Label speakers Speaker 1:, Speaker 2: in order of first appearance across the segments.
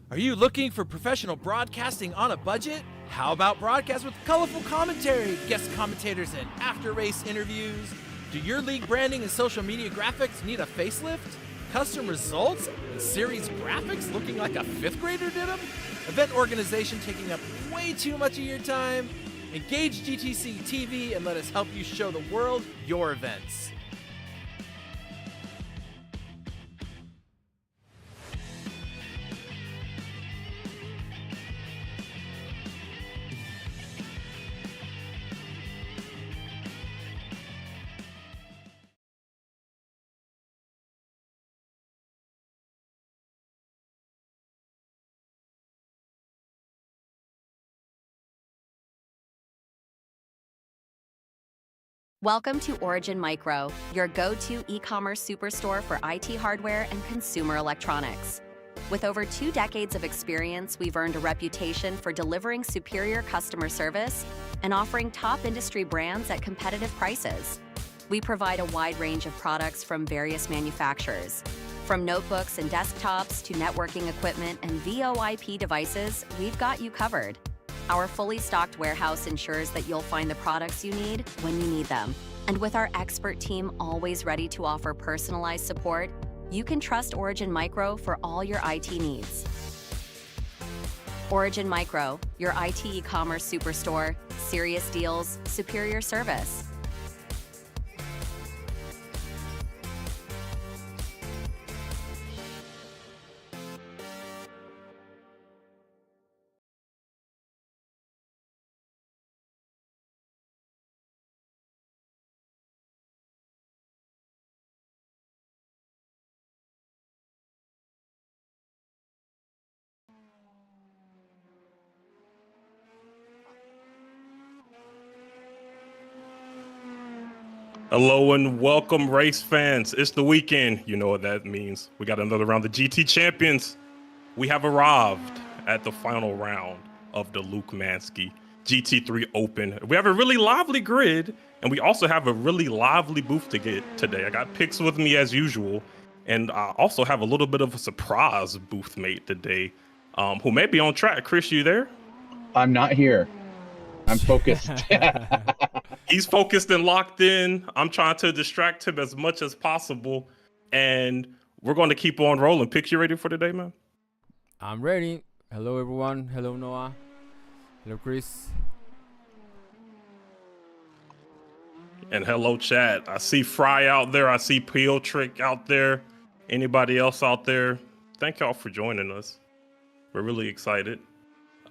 Speaker 1: Are you looking for professional broadcasting on a budget? How about broadcast with colorful commentary, guest commentators, and after-race interviews? Do your league branding and social media graphics need a facelift? Custom results and series graphics looking like a fifth grader did them? Event organization taking up way too much of your time? Engage GTC TV and let us help you show the world your events.
Speaker 2: Welcome to Origin Micro, your go-to e-commerce superstore for IT hardware and consumer electronics. With over 2 decades of experience, we've earned a reputation for delivering superior customer service and offering top industry brands at competitive prices. We provide a wide range of products from various manufacturers. From notebooks and desktops to networking equipment and VoIP devices, we've got you covered. Our fully stocked warehouse ensures that you'll find the products you need when you need them. And with our expert team always ready to offer personalized support, you can trust Origin Micro for all your IT needs. Origin Micro, your IT e-commerce superstore, serious deals, superior service.
Speaker 3: Hello and welcome, race fans. It's the weekend. You know what that means. We got another round of GT Champions. We have arrived at the final round of the Luke Mansky GT3 Open. We have a really lively grid, and we also have a really lively booth to get today. I got picks with me as usual, and I also have a little bit of a surprise booth mate today, who may be on track. Chris, you there?
Speaker 4: I'm not here. I'm focused.
Speaker 3: He's focused and locked in. I'm trying to distract him as much as possible, and we're going to keep on rolling. Picks, you ready for today, man?
Speaker 5: I'm ready. Hello, everyone. Hello, Noah. Hello, Chris.
Speaker 3: And hello, chat. I see Fry out there. I see Peel Trick out there. Anybody else out there? Thank y'all for joining us. We're really excited.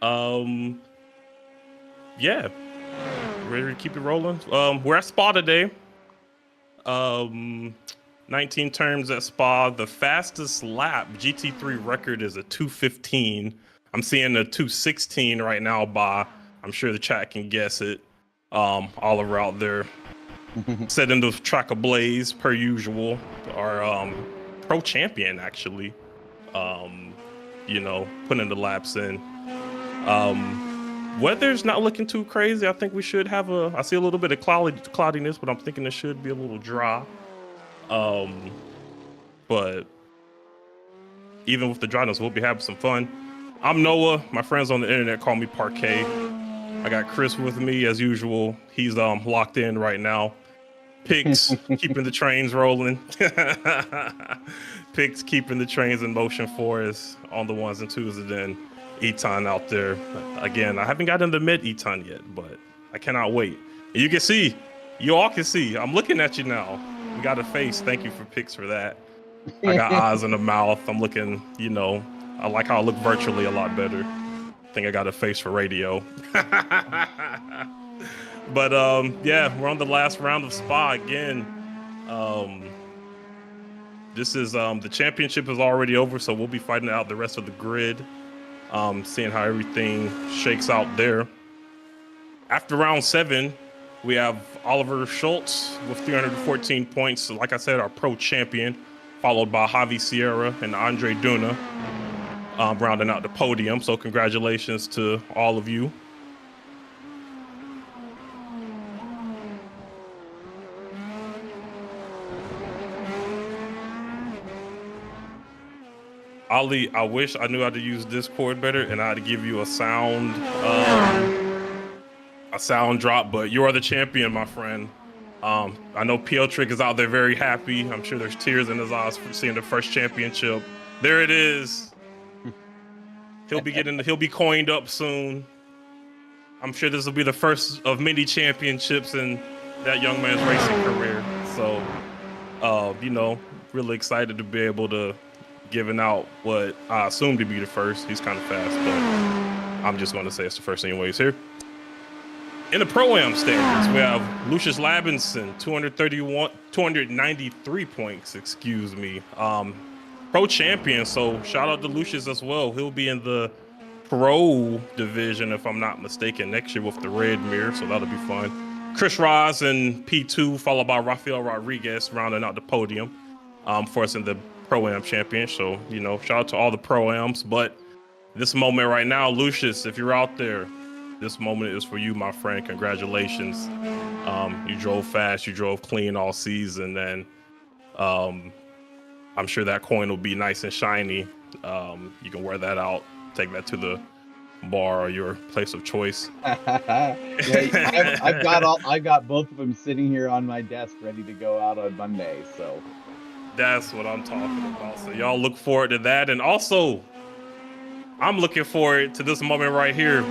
Speaker 3: Yeah. Ready to keep it rolling? We're at Spa today. 19 turns at Spa. The fastest lap GT3 record is a 2:15. I'm seeing a 2:16 right now by, I'm sure the chat can guess it. Oliver out there setting the track ablaze per usual. Our pro champion actually, you know, putting the laps in. Weather's not looking too crazy. I think we should have I see a little bit of cloudiness, but I'm thinking it should be a little dry. But even with the dryness, we'll be having some fun. I'm Noah. My friends on the internet call me Parquet. I got Chris with me as usual. He's locked in right now. Picks keeping the trains rolling. Picks keeping the trains in motion for us on the ones and twos, and then Eton out there. Again, I haven't gotten to meet Eton yet, but I cannot wait. And you can see, you all can see, I'm looking at you now. We got a face. Thank you for picks for that. I got eyes in the mouth. I'm looking, you know, I like how I look virtually a lot better. I think I got a face for radio. But yeah, we're on the last round of Spa again. This is the championship is already over, so we'll be fighting out the rest of the grid. Seeing how everything shakes out there. After round 7, we have Oliver Schultz with 314 points. So like I said, our pro champion, followed by Javi Sierra and Andre Duna, rounding out the podium. So congratulations to all of you. Ali, I wish I knew how to use Discord better and I had to give you a sound drop, but you are the champion, my friend. I know PL Trick is out there very happy. I'm sure there's tears in his eyes for seeing the first championship. There it is. He'll be coined up soon. I'm sure this will be the first of many championships in that young man's racing career. So, really excited to be able to giving out what I assume to be the first. He's kind of fast, but I'm just going to say it's the first anyways here. In the Pro-Am standards, we have Lucius Labinson, 293 points, excuse me. Pro champion, so shout out to Lucius as well. He'll be in the Pro division, if I'm not mistaken, next year with the red mirror, so that'll be fun. Chris Ross in P2, followed by Rafael Rodriguez, rounding out the podium for us in the Pro-Am champion. So, shout out to all the Pro-Ams, but this moment right now, Lucius, if you're out there, this moment is for you, my friend. Congratulations. You drove fast, you drove clean all season, and I'm sure that coin will be nice and shiny. You can wear that out, take that to the bar or your place of choice.
Speaker 4: Yeah, I got both of them sitting here on my desk ready to go out on Monday. So
Speaker 3: that's what I'm talking about. So y'all look forward to that, and also I'm looking forward to this moment right here.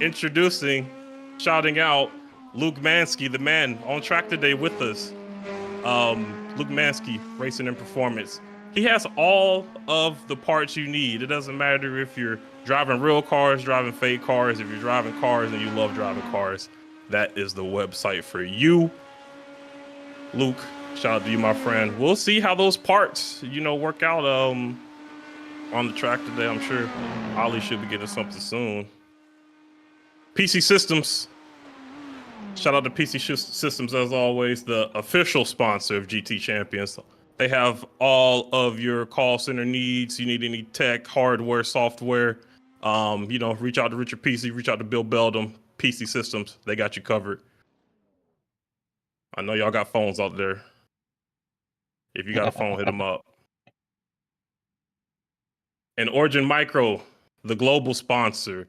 Speaker 3: Introducing, shouting out Luke Mansky, the man on track today with us. Luke Mansky, Racing and Performance. He has all of the parts you need. It doesn't matter if you're driving real cars, driving fake cars, if you're driving cars and you love driving cars, that is the website for you. Luke, shout out to you, my friend. We'll see how those parts, work out on the track today. I'm sure Ollie should be getting something soon. PC Systems. Shout out to PC Systems, as always, the official sponsor of GT Champions. They have all of your call center needs. You need any tech, hardware, software, reach out to Richard PC, reach out to Bill Beldam, PC Systems. They got you covered. I know y'all got phones out there. If you got a phone, hit them up. And Origin Micro, the global sponsor,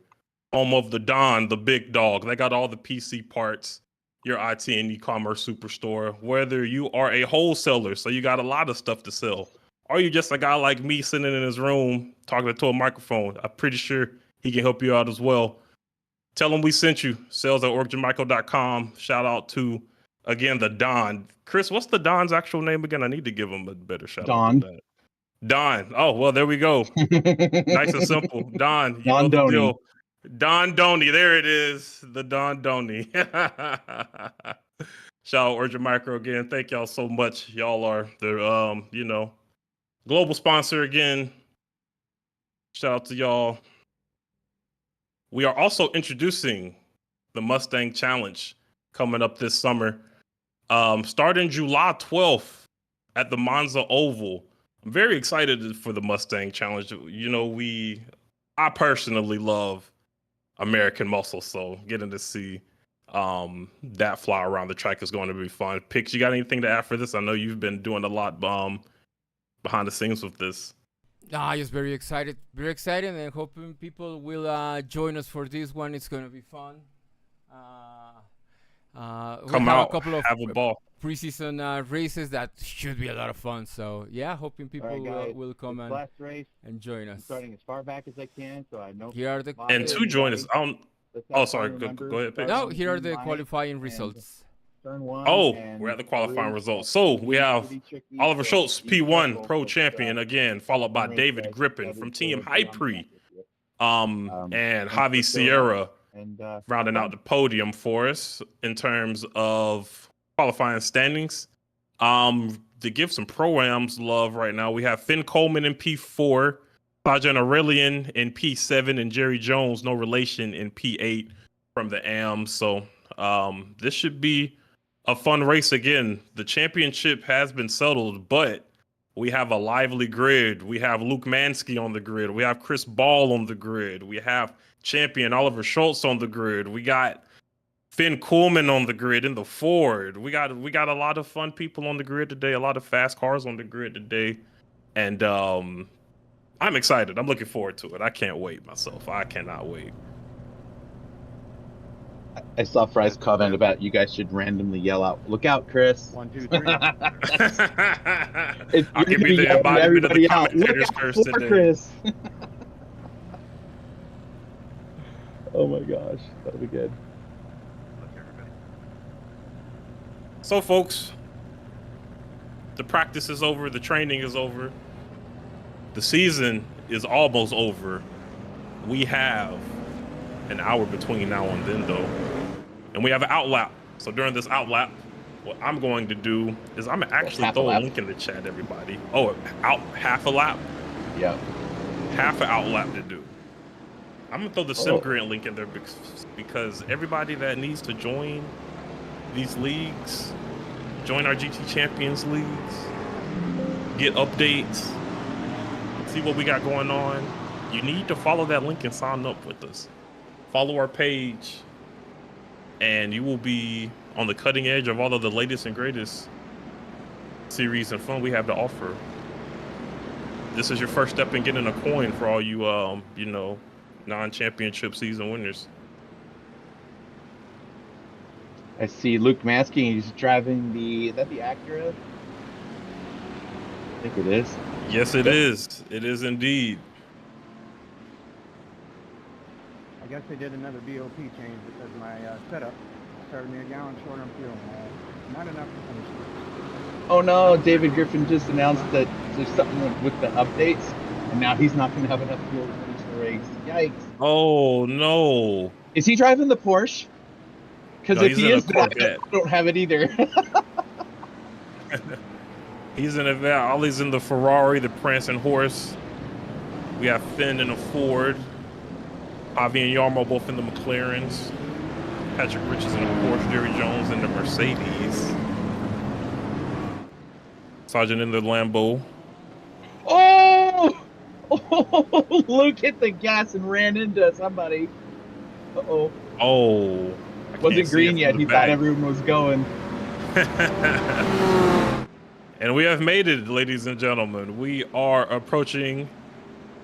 Speaker 3: home of the Don, the big dog. They got all the PC parts, your IT and e-commerce superstore. Whether you are a wholesaler, so you got a lot of stuff to sell, or you just a guy like me sitting in his room talking to a microphone, I'm pretty sure he can help you out as well. Tell him we sent you. sales@originmicro.com. Shout out to, again, the Don. Chris, what's the Don's actual name again? I need to give him a better shout out than that. Don. Oh, well, there we go. Nice and simple. Don, you know the deal. Don Doney, there it is, the Don Doney. Shout out Origin Micro again. Thank y'all so much. Y'all are the global sponsor again. Shout out to y'all. We are also introducing the Mustang Challenge coming up this summer, starting July 12th at the Monza Oval. I'm very excited for the Mustang Challenge. I personally love American muscle, so getting to see that fly around the track is going to be fun. Pix, you got anything to add for this? I know you've been doing a lot behind the scenes with this.
Speaker 5: Just very excited, and hoping people will join us for this one. It's going to be fun.
Speaker 3: Come out, a couple of have a ball.
Speaker 5: Preseason races that should be a lot of fun. So yeah, hoping people will come and join us.
Speaker 4: I'm starting as far back as I can, so I know.
Speaker 5: Here are the
Speaker 3: and to join us. Oh, sorry. Go ahead. Pix.
Speaker 5: No, here are the qualifying results.
Speaker 3: We're at the qualifying results. So we have Oliver Schultz, P1 Pro Champion again, followed by David Grippin from Team Hypre, and Javi Sierra rounding out the podium for us in terms of qualifying standings. To give some Pro-Ams love right now, we have Finn Coleman in P4, Sajan Aurelian in P7, and Jerry Jones, no relation, in P8 from the AMs. So this should be a fun race again. The championship has been settled, but we have a lively grid. We have Luke Mansky on the grid. We have Chris Ball on the grid. We have champion Oliver Schultz on the grid. We got Finn Coleman on the grid in the Ford. We got a lot of fun people on the grid today, a lot of fast cars on the grid today. And I'm excited. I'm looking forward to it. I can't wait myself. I cannot wait.
Speaker 4: I saw Fry's comment about you guys should randomly yell out, "Look out, Chris!"
Speaker 6: 1, 2, 3.
Speaker 3: I can be the embodiment of the commentator's curse today.
Speaker 4: Chris. Oh my gosh, that'll be good.
Speaker 3: So, folks, the practice is over. The training is over. The season is almost over. We have an hour between now and then, though. And we have an outlap. So during this outlap, what I'm going to do is I'm going to actually throw a link in the chat, everybody. Oh, half a lap?
Speaker 4: Yeah.
Speaker 3: Half an outlap to do. I'm going to throw the SimGrid link in there because everybody that needs to join these leagues, join our GT Champions leagues, get updates, see what we got going on, you need to follow that link and sign up with us. Follow our page, and you will be on the cutting edge of all of the latest and greatest series and fun we have to offer. This is your first step in getting a coin for all you, you know, non-championship season winners.
Speaker 4: I see Luke Maskey. He's driving is that the Acura? I think it is.
Speaker 3: Yes, it is. It is indeed.
Speaker 6: I guess they did another BOP change because my setup started me a gallon short on fuel. Not enough to finish it.
Speaker 4: Oh no, David Griffin just announced that there's something with the updates, and now he's not going to have enough fuel to finish the race. Yikes.
Speaker 3: Oh, no.
Speaker 4: Is he driving the Porsche? Because
Speaker 3: No,
Speaker 4: if he is,
Speaker 3: I
Speaker 4: don't have it either.
Speaker 3: He's in a Ollie's in the Ferrari, the Prancing Horse. We have Finn in a Ford. Javi and Yarmo both in the McLarens. Patrick Rich is in the Porsche. Jerry Jones in the Mercedes. Sergeant in the Lambo.
Speaker 4: Oh! Oh! Luke hit the gas and ran into somebody. Uh-oh.
Speaker 3: Oh.
Speaker 4: Wasn't green yet. He thought everyone was going.
Speaker 3: And we have made it, ladies and gentlemen. We are approaching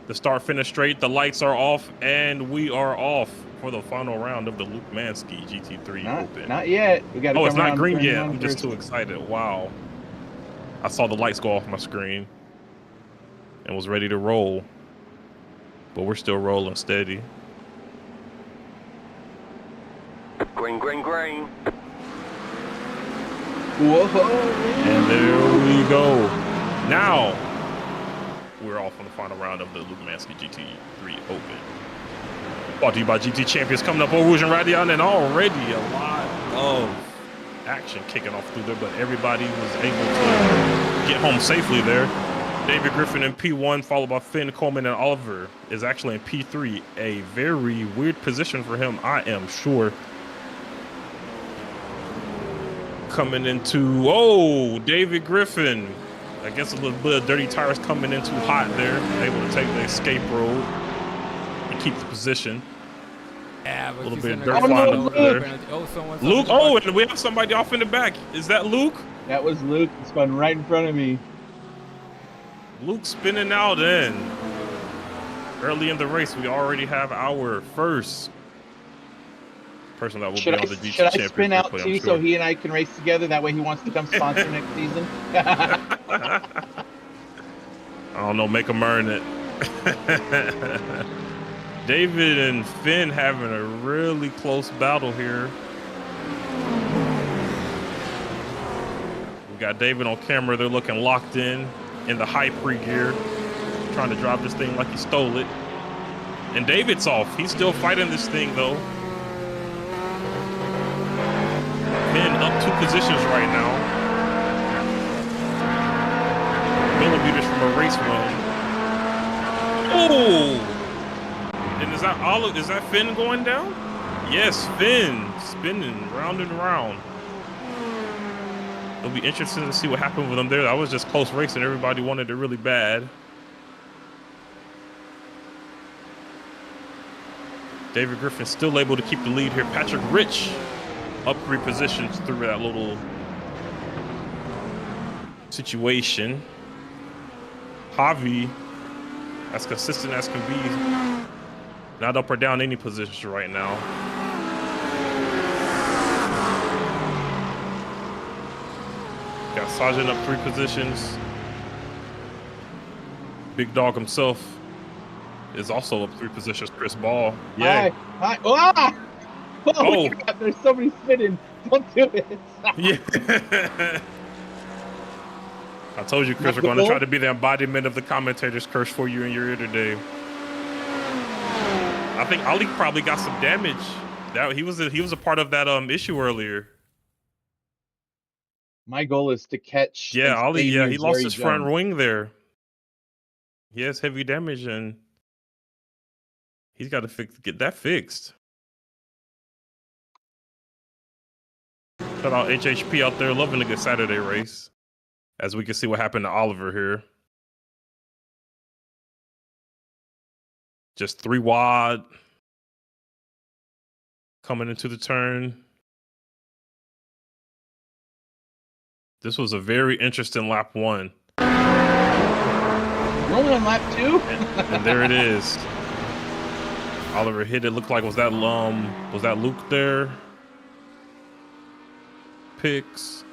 Speaker 3: the start-finish straight. The lights are off, and we are off for the final round of the Luke Mansky GT3 Open.
Speaker 4: Not yet. We got.
Speaker 3: Oh, it's not green yet. I'm just too excited. Wow. I saw the lights go off my screen and was ready to roll, but we're still rolling steady.
Speaker 7: Green, green, green.
Speaker 4: Whoa!
Speaker 3: And there we go. Now, we're off on the final round of the Luke Mansky GT3 Open. Brought to you by GT Champions, coming up on Rouge and Radion, and already a lot of action kicking off through there, but everybody was able to get home safely there. David Griffin in P1, followed by Finn Coleman, and Oliver is actually in P3. A very weird position for him, I am sure. Coming into, David Griffin. I guess a little bit of dirty tires coming in too hot there. Able to take the escape road and keep the position.
Speaker 5: Yeah, but
Speaker 3: a little bit of dirt
Speaker 4: flying
Speaker 3: flying
Speaker 4: over
Speaker 3: there. Luke,
Speaker 5: and
Speaker 3: and we have somebody off in the back. Is that Luke?
Speaker 4: That was Luke. He's going right in front of me.
Speaker 3: Luke spinning out in. Early in the race, we already have our first person that will be on the GT
Speaker 4: Should I
Speaker 3: Championship
Speaker 4: spin out
Speaker 3: play,
Speaker 4: too, so he and I can race together? That way he wants to come sponsor next season.
Speaker 3: I don't know, make him earn it. David and Finn having a really close battle here. We got David on camera. They're looking locked in the high pre-gear, trying to drive this thing like he stole it. And David's off. He's still fighting this thing, though. Finn up 2 positions right now. Millimeters from a race win. Oh! And is that Finn going down? Yes, Finn spinning round and round. It'll be interesting to see what happened with them there. That was just close racing. Everybody wanted it really bad. David Griffin still able to keep the lead here. Patrick Rich up 3 positions through that little situation. Javi as consistent as can be. Not up or down any position right now. Got Sargent up 3 positions. Big Dog himself is also up 3 positions. Chris Ball. Yeah.
Speaker 4: Hi. Ah! Oh, crap, there's somebody spinning. Don't do it.
Speaker 3: Yeah. I told you, Chris, we're going to try to be the embodiment of the commentator's curse for you in your ear today. I think Ali probably got some damage. He was a part of that issue earlier.
Speaker 4: My goal is to catch.
Speaker 3: Yeah, Ali. Yeah, he lost his front wing there. He has heavy damage, and he's got to get that fixed. Shout out HHP out there, loving a good Saturday race. As we can see what happened to Oliver here. Just 3 wide. Coming into the turn. This was a very interesting lap 1.
Speaker 4: You're only on lap 2?
Speaker 3: and there it is. Oliver hit it. Looked like was that Luke there? Picks.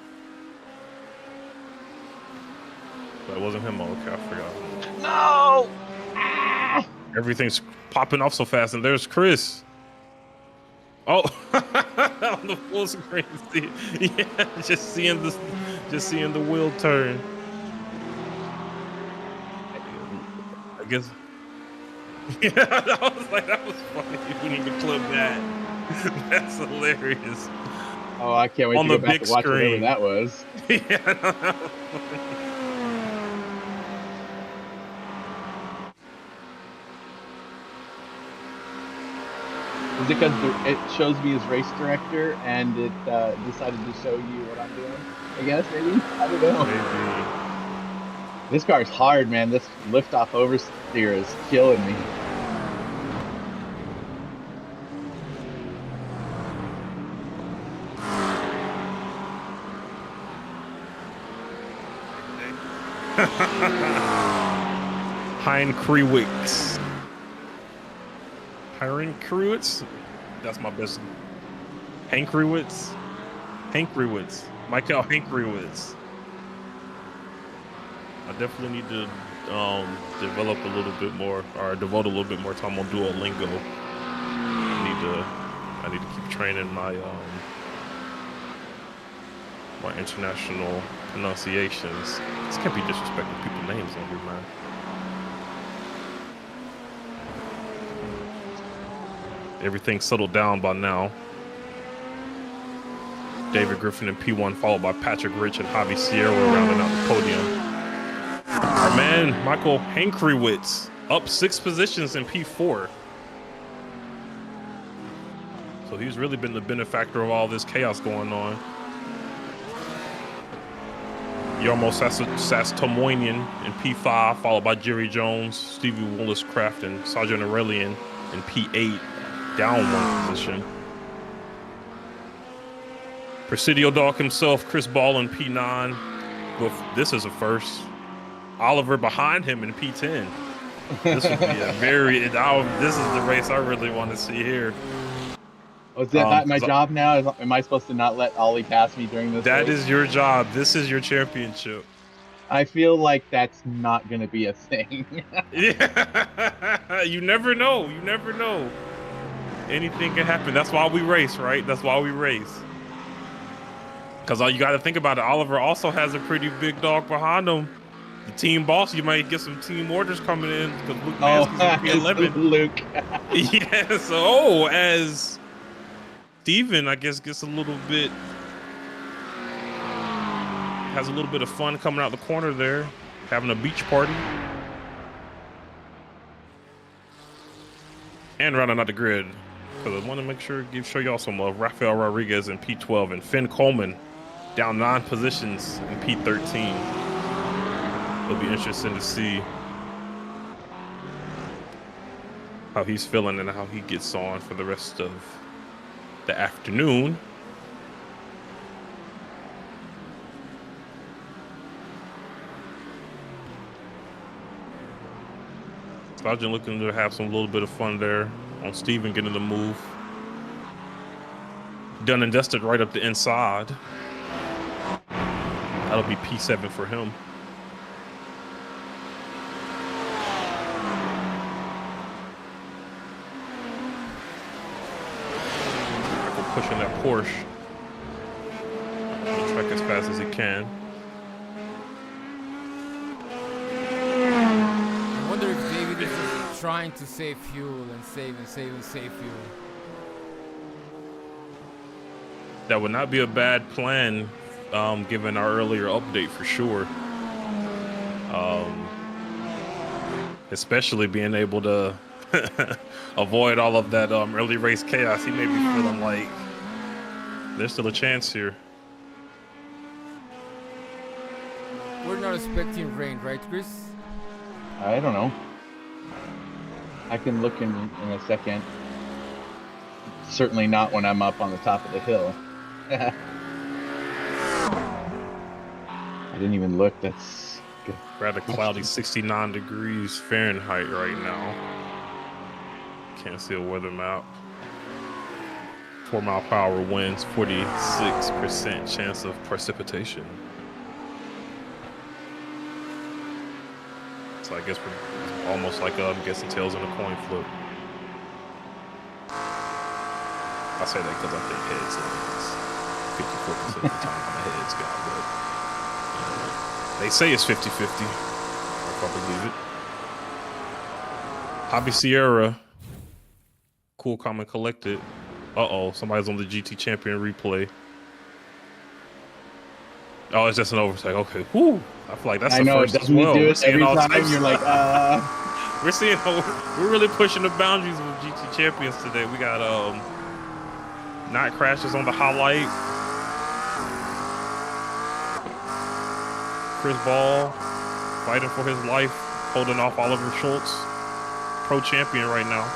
Speaker 3: That wasn't him. Okay, I forgot.
Speaker 4: No! Ah!
Speaker 3: Everything's popping off so fast, and there's Chris. Oh, on the full screen. Yeah, just seeing the wheel turn. I guess. Yeah, I was like, that was funny. You wouldn't even clip that. That's hilarious.
Speaker 4: Oh, I can't wait
Speaker 3: on
Speaker 4: to
Speaker 3: the
Speaker 4: go back
Speaker 3: big
Speaker 4: and watch
Speaker 3: screen.
Speaker 4: whatever that was.
Speaker 3: Yeah, no, that was funny.
Speaker 4: Is it because it shows me as race director and it decided to show you what I'm doing? I guess, maybe? I don't know.
Speaker 3: Maybe.
Speaker 4: This car's hard, man. This liftoff oversteer is killing me.
Speaker 3: Hein Kriewicz. Hiring Kriewicz? That's my best. Hank Kriewicz? Hank Kriewicz. Michael Hank Kriewicz. I definitely need to develop a little bit more, or devote a little bit more time on Duolingo. I need to keep training my my international pronunciations. This can't be disrespecting people's names on here, man. Everything's settled down by now. David Griffin in P1, followed by Patrick Rich and Javi Sierra rounding out the podium. Our man, Michael Hankrewitz, up 6 positions in P4. So he's really been the benefactor of all this chaos going on. Yarmo Sastomoinian in P5, followed by Jerry Jones, Stevie Willis-Craft, and Sergeant Aurelian in P8, down 1 position. Presidio Dog himself, Chris Ball in P9. But this is a first. Oliver behind him in P10. This would be a this is the race I really want to see here.
Speaker 4: Oh, is that my job now? Am I supposed to not let Ollie pass me during this
Speaker 3: That
Speaker 4: race?
Speaker 3: is your job. This is your championship.
Speaker 4: I feel like that's not going to be a thing.
Speaker 3: Yeah. You never know. You never know. Anything can happen. That's why we race, right? That's why we race. Because you got to think about it. Oliver also has a pretty big dog behind him. The team boss, you might get some team orders coming in because Luke Mansky's in P11.
Speaker 4: Luke.
Speaker 3: Yeah, so as Steven, I guess, has a little bit of fun coming out the corner there, having a beach party. And rounding out the grid. Because I want to make sure, show y'all some love. Rafael Rodriguez in P12 and Finn Coleman down 9 positions in P13. It'll be interesting to see how he's feeling and how he gets on for the rest of the afternoon. Sergeant looking to have some little bit of fun there on Steven getting the move. Done and dusted right up the inside. That'll be P7 for him. Pushing that Porsche. He'll track as fast as he can.
Speaker 5: I wonder if David is just trying to save fuel and save fuel.
Speaker 3: That would not be a bad plan, given our earlier update for sure. Especially being able to avoid all of that early race chaos. He may be feeling like there's still a chance here.
Speaker 5: We're not expecting rain, right, Chris?
Speaker 4: I don't know. I can look in a second. Certainly not when I'm up on the top of the hill. I didn't even look. That's good.
Speaker 3: We're at a cloudy 69 degrees Fahrenheit right now. Can't see a weather map. 4-mile-per-hour winds, 46% chance of precipitation. So I guess we're almost like guessing tails in a coin flip. I say that because I think heads is 54% of the time on the heads guy, but they say it's 50-50. I believe it. Javi Sierra, cool, calm, and collected. Uh-oh, somebody's on the GT champion replay. Oh, it's just an oversight. Okay, whoo. I feel like that's the first as well.
Speaker 4: Do it every time you're like,
Speaker 3: we're really pushing the boundaries of GT champions today. We got not crashes on the highlight. Chris Ball fighting for his life, holding off Oliver Schultz, pro champion right now.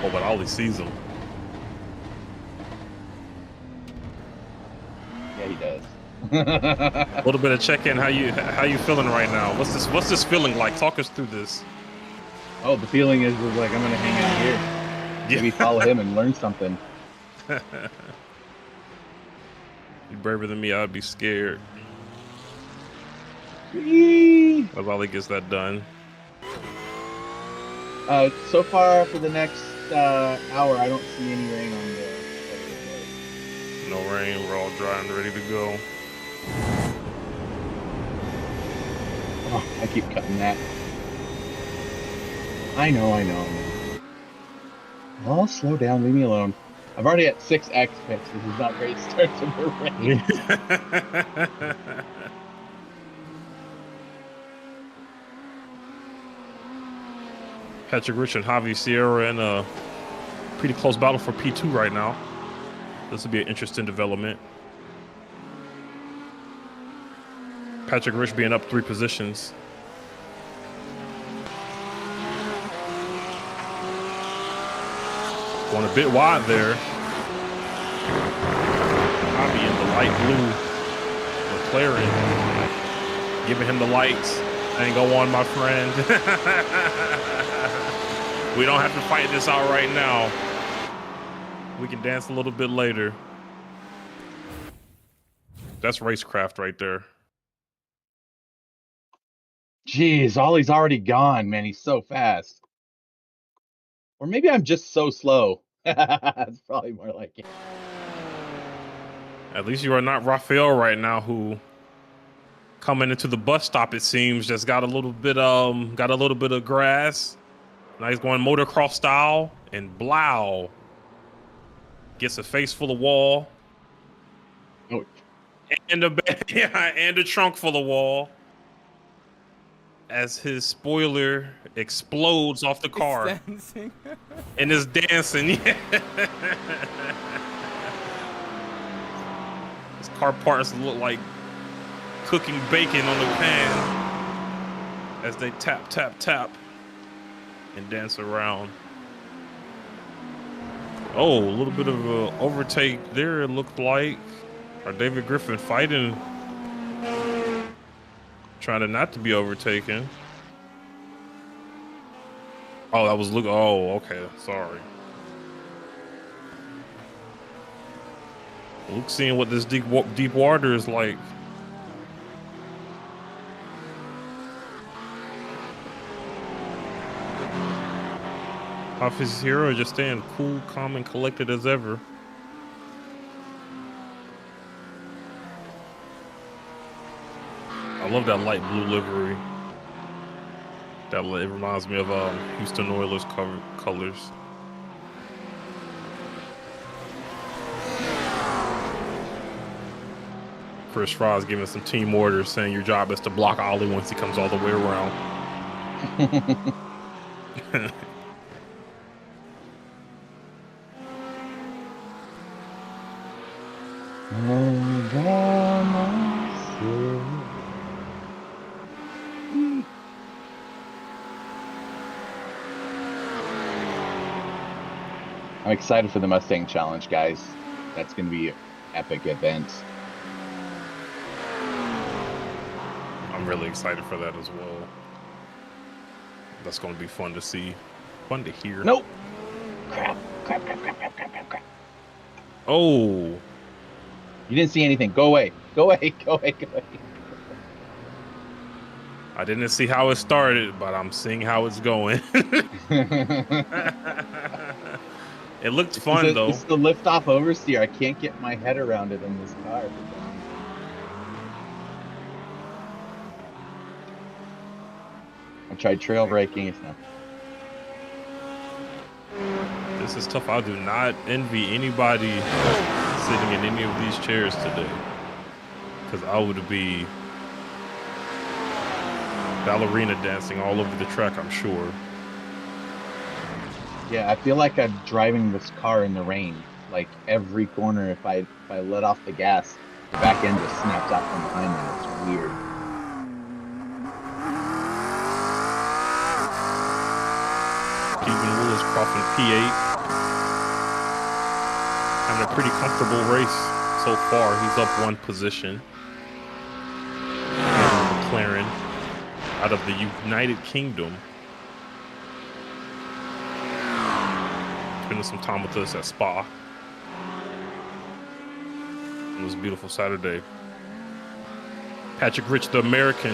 Speaker 3: Oh, but Ollie sees him.
Speaker 4: Yeah, he does.
Speaker 3: A little bit of check-in. How you feeling right now? What's this feeling like? Talk us through this.
Speaker 4: Oh, the feeling is like I'm gonna hang out here. Maybe follow him and learn something.
Speaker 3: You're braver than me. I'd be scared. As Ollie gets that done.
Speaker 4: So far for the next hour, I don't see any rain on the.
Speaker 3: No rain. We're all dry and ready to go.
Speaker 4: Oh, I keep cutting that. I know. Oh, slow down. Leave me alone. I've already at 6x picks. This is not great start to the rain.
Speaker 3: Patrick Rich and Javi Sierra in a pretty close battle for P2 right now. This will be an interesting development. Patrick Rich being up 3 positions. Going a bit wide there. Javi in the light blue McLaren. Giving him the lights. And go on, my friend. We don't have to fight this out right now. We can dance a little bit later. That's racecraft right there.
Speaker 4: Jeez, Ollie's already gone, man. He's so fast. Or maybe I'm just so slow. That's probably more like it.
Speaker 3: At least you are not Raphael right now, who coming into the bus stop, it seems, just got a little bit of grass. Now he's going motocross style, and blow. Gets a face full of wall.
Speaker 4: Oh.
Speaker 3: And the trunk full of wall. As his spoiler explodes off the car. And is dancing. Yeah. His car parts look like cooking bacon on the pan as they tap, tap, tap and dance around. Oh, a little bit of a overtake there, it looked like. Or David Griffin fighting, trying to not to be overtaken. Oh, that was Luke. Oh, okay. Sorry. Luke seeing what this deep water is like. Hafiz Hero just staying cool, calm, and collected as ever. I love that light blue livery. It reminds me of Houston Oilers colors. Chris Fry's giving some team orders, saying your job is to block Ollie once he comes all the way around.
Speaker 4: I'm excited for the Mustang Challenge, guys. That's going to be an epic event.
Speaker 3: I'm really excited for that as well. That's going to be fun to see. Fun to hear.
Speaker 4: Nope. Crap.
Speaker 3: Oh.
Speaker 4: You didn't see anything. Go away. Go away. Go away. Go away.
Speaker 3: I didn't see how it started, but I'm seeing how it's going. It looked fun, though.
Speaker 4: It's the lift-off oversteer. I can't get my head around it in this car. I tried trail braking. It's not.
Speaker 3: This is tough. I do not envy anybody sitting in any of these chairs today, because I would be ballerina dancing all over the track, I'm sure.
Speaker 4: Yeah, I feel like I'm driving this car in the rain. Like every corner, if I let off the gas, the back end just snaps out from behind me. It's weird.
Speaker 3: Keegan Willis-Croft in P8. Having a pretty comfortable race so far. He's up one position. McLaren out of the United Kingdom. Spending some time with us at Spa. It was a beautiful Saturday. Patrick Rich, the American,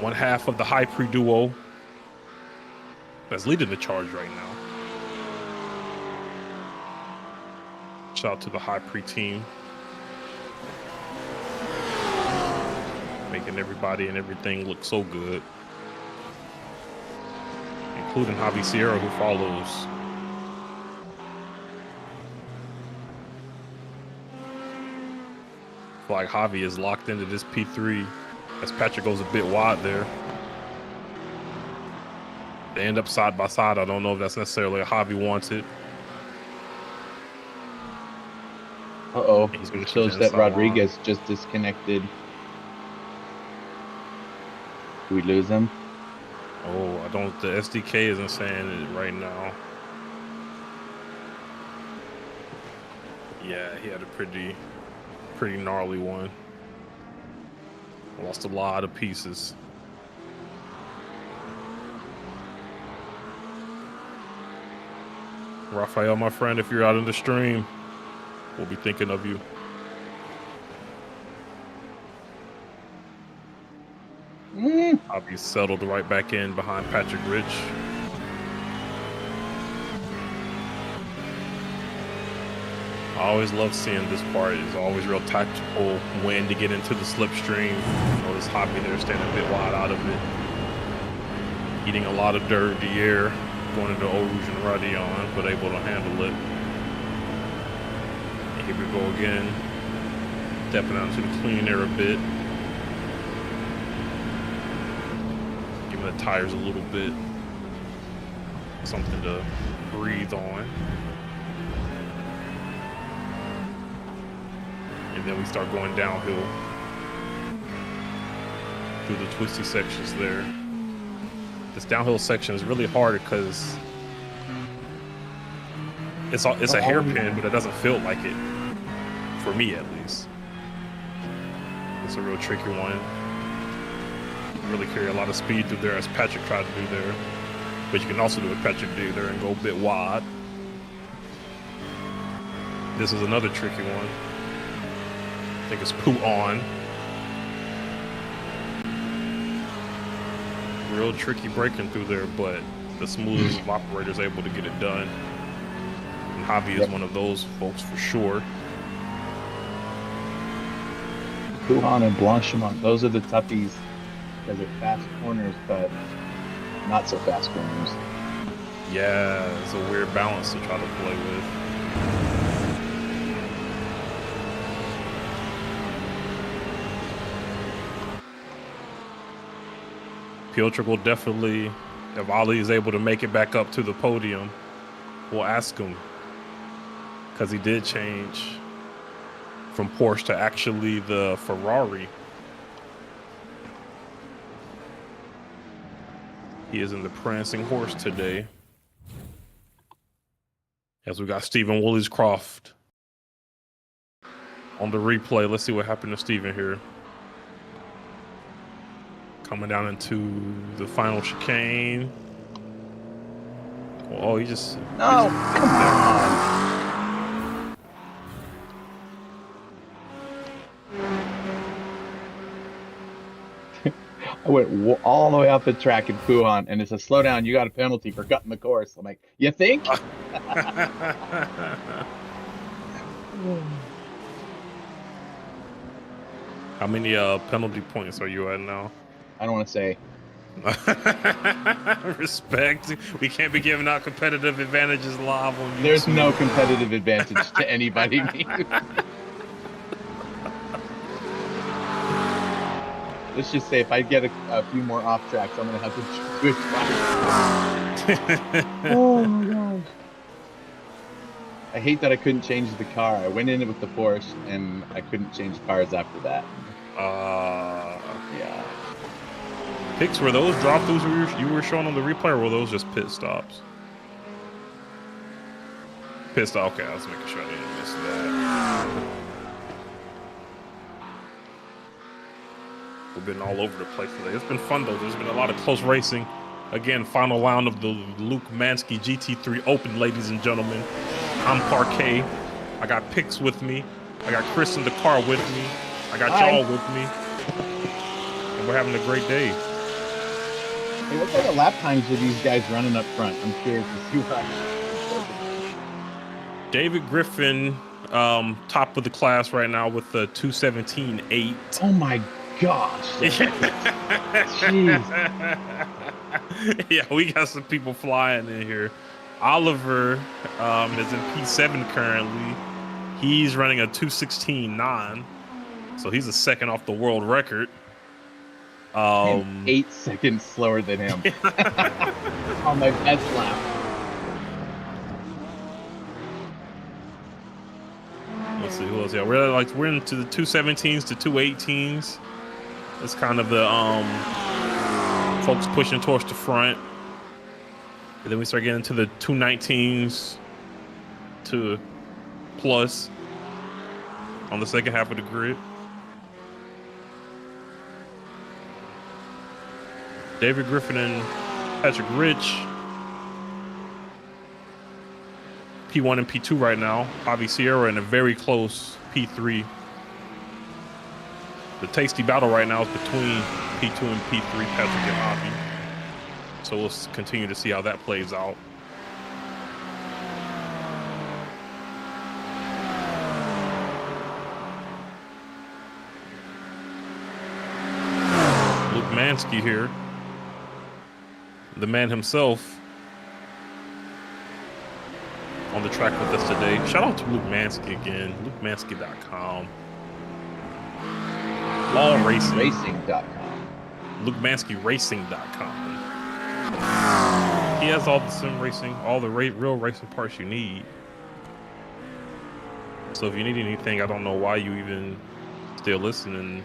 Speaker 3: one half of the High Pre duo that's leading the charge right now. Shout out to the High Pre team. Making everybody and everything look so good. Including Javi Sierra, who follows. Like Javi is locked into this P3 as Patrick goes a bit wide there. They end up side by side. I don't know if that's necessarily a Javi wants it.
Speaker 4: Uh-oh. It shows that Rodriguez just disconnected. Did we lose him?
Speaker 3: Oh, I don't. The SDK isn't saying it right now. Yeah, he had a pretty gnarly one. Lost a lot of pieces. Raphael, my friend, if you're out in the stream, we'll be thinking of you. I'll be settled right back in behind Patrick Rich. I always love seeing this part. It's always real tactical when to get into the slipstream. You know, this hobby there standing a bit wide out of it. Eating a lot of dirt, the air, going into Eau Rouge and Radion, but able to handle it. And here we go again. Stepping out into the clean air a bit. Giving the tires a little bit. Something to breathe on. And then we start going downhill through the twisty sections there. This downhill section is really hard because it's a hairpin, but it doesn't feel like it. for me at least. It's a real tricky one. You really carry a lot of speed through there, as Patrick tried to do there. But you can also do what Patrick did there and go a bit wide. This is another tricky one. I think it's Poo on. Real tricky breaking through there, but the smoothest of operators able to get it done. And Javi is one of those folks for sure.
Speaker 4: Puhan and Blanchimont, those are the toughies because they're fast corners, but not so fast corners.
Speaker 3: Yeah, it's a weird balance to try to play with. Piotr will definitely, if Ali is able to make it back up to the podium, we'll ask him, because he did change from Porsche to actually the Ferrari. He is in the prancing horse today. As we got Stephen Woolies-Croft on the replay. Let's see what happened to Stephen here. Coming down into the final chicane. Oh, he just...
Speaker 4: No, come on. I went all the way up the track in Puhan, and it's a slowdown. You got a penalty for cutting the course. I'm like, you think?
Speaker 3: How many penalty points are you at now?
Speaker 4: I don't want to say.
Speaker 3: Respect. We can't be giving out competitive advantages live on YouTube.
Speaker 4: There's no competitive advantage to anybody. Let's just say if I get a few more off tracks, I'm going to have to switch. Oh my gosh. I hate that I couldn't change the car. I went in it with the Porsche, and I couldn't change cars after that. Yeah.
Speaker 3: Picks, were those drop-throughs you were showing on the replay, or were those just pit stops? Pit stop, okay, I was making sure I didn't miss that. We've been all over the place today. It's been fun, though. There's been a lot of close racing. Again, final round of the Luke Mansky GT3 Open, ladies and gentlemen. I'm Parquet. I got Picks with me. I got Chris in the car with me. I got y'all with me. And we're having a great day.
Speaker 4: Hey, what kind of lap times are these guys running up front? I'm curious to see what.
Speaker 3: David Griffin, top of the class right now with the 2:17.8.
Speaker 4: Oh my gosh. Jeez.
Speaker 3: Yeah, we got some people flying in here. Oliver is in P7 currently. He's running a 2:16.9. So he's a second off the world record.
Speaker 4: 8 seconds slower than him. On my best lap.
Speaker 3: Let's see who else. Yeah, we're into the 2:17s to 2:18s. That's kind of the folks pushing towards the front. And then we start getting into the 2:19s to plus on the second half of the grid. David Griffin and Patrick Rich, P1 and P2 right now. Javi Sierra in a very close P3. The tasty battle right now is between P2 and P3, Patrick and Javi. So we'll continue to see how that plays out. Luke Mansky here. The man himself on the track with us today. Shout out to Luke Mansky again. LukeMansky.com. Law Racing.
Speaker 4: Racing.com.
Speaker 3: LukeManskyRacing.com. He has all the sim racing, all the real racing parts you need. So if you need anything, I don't know why you even still listening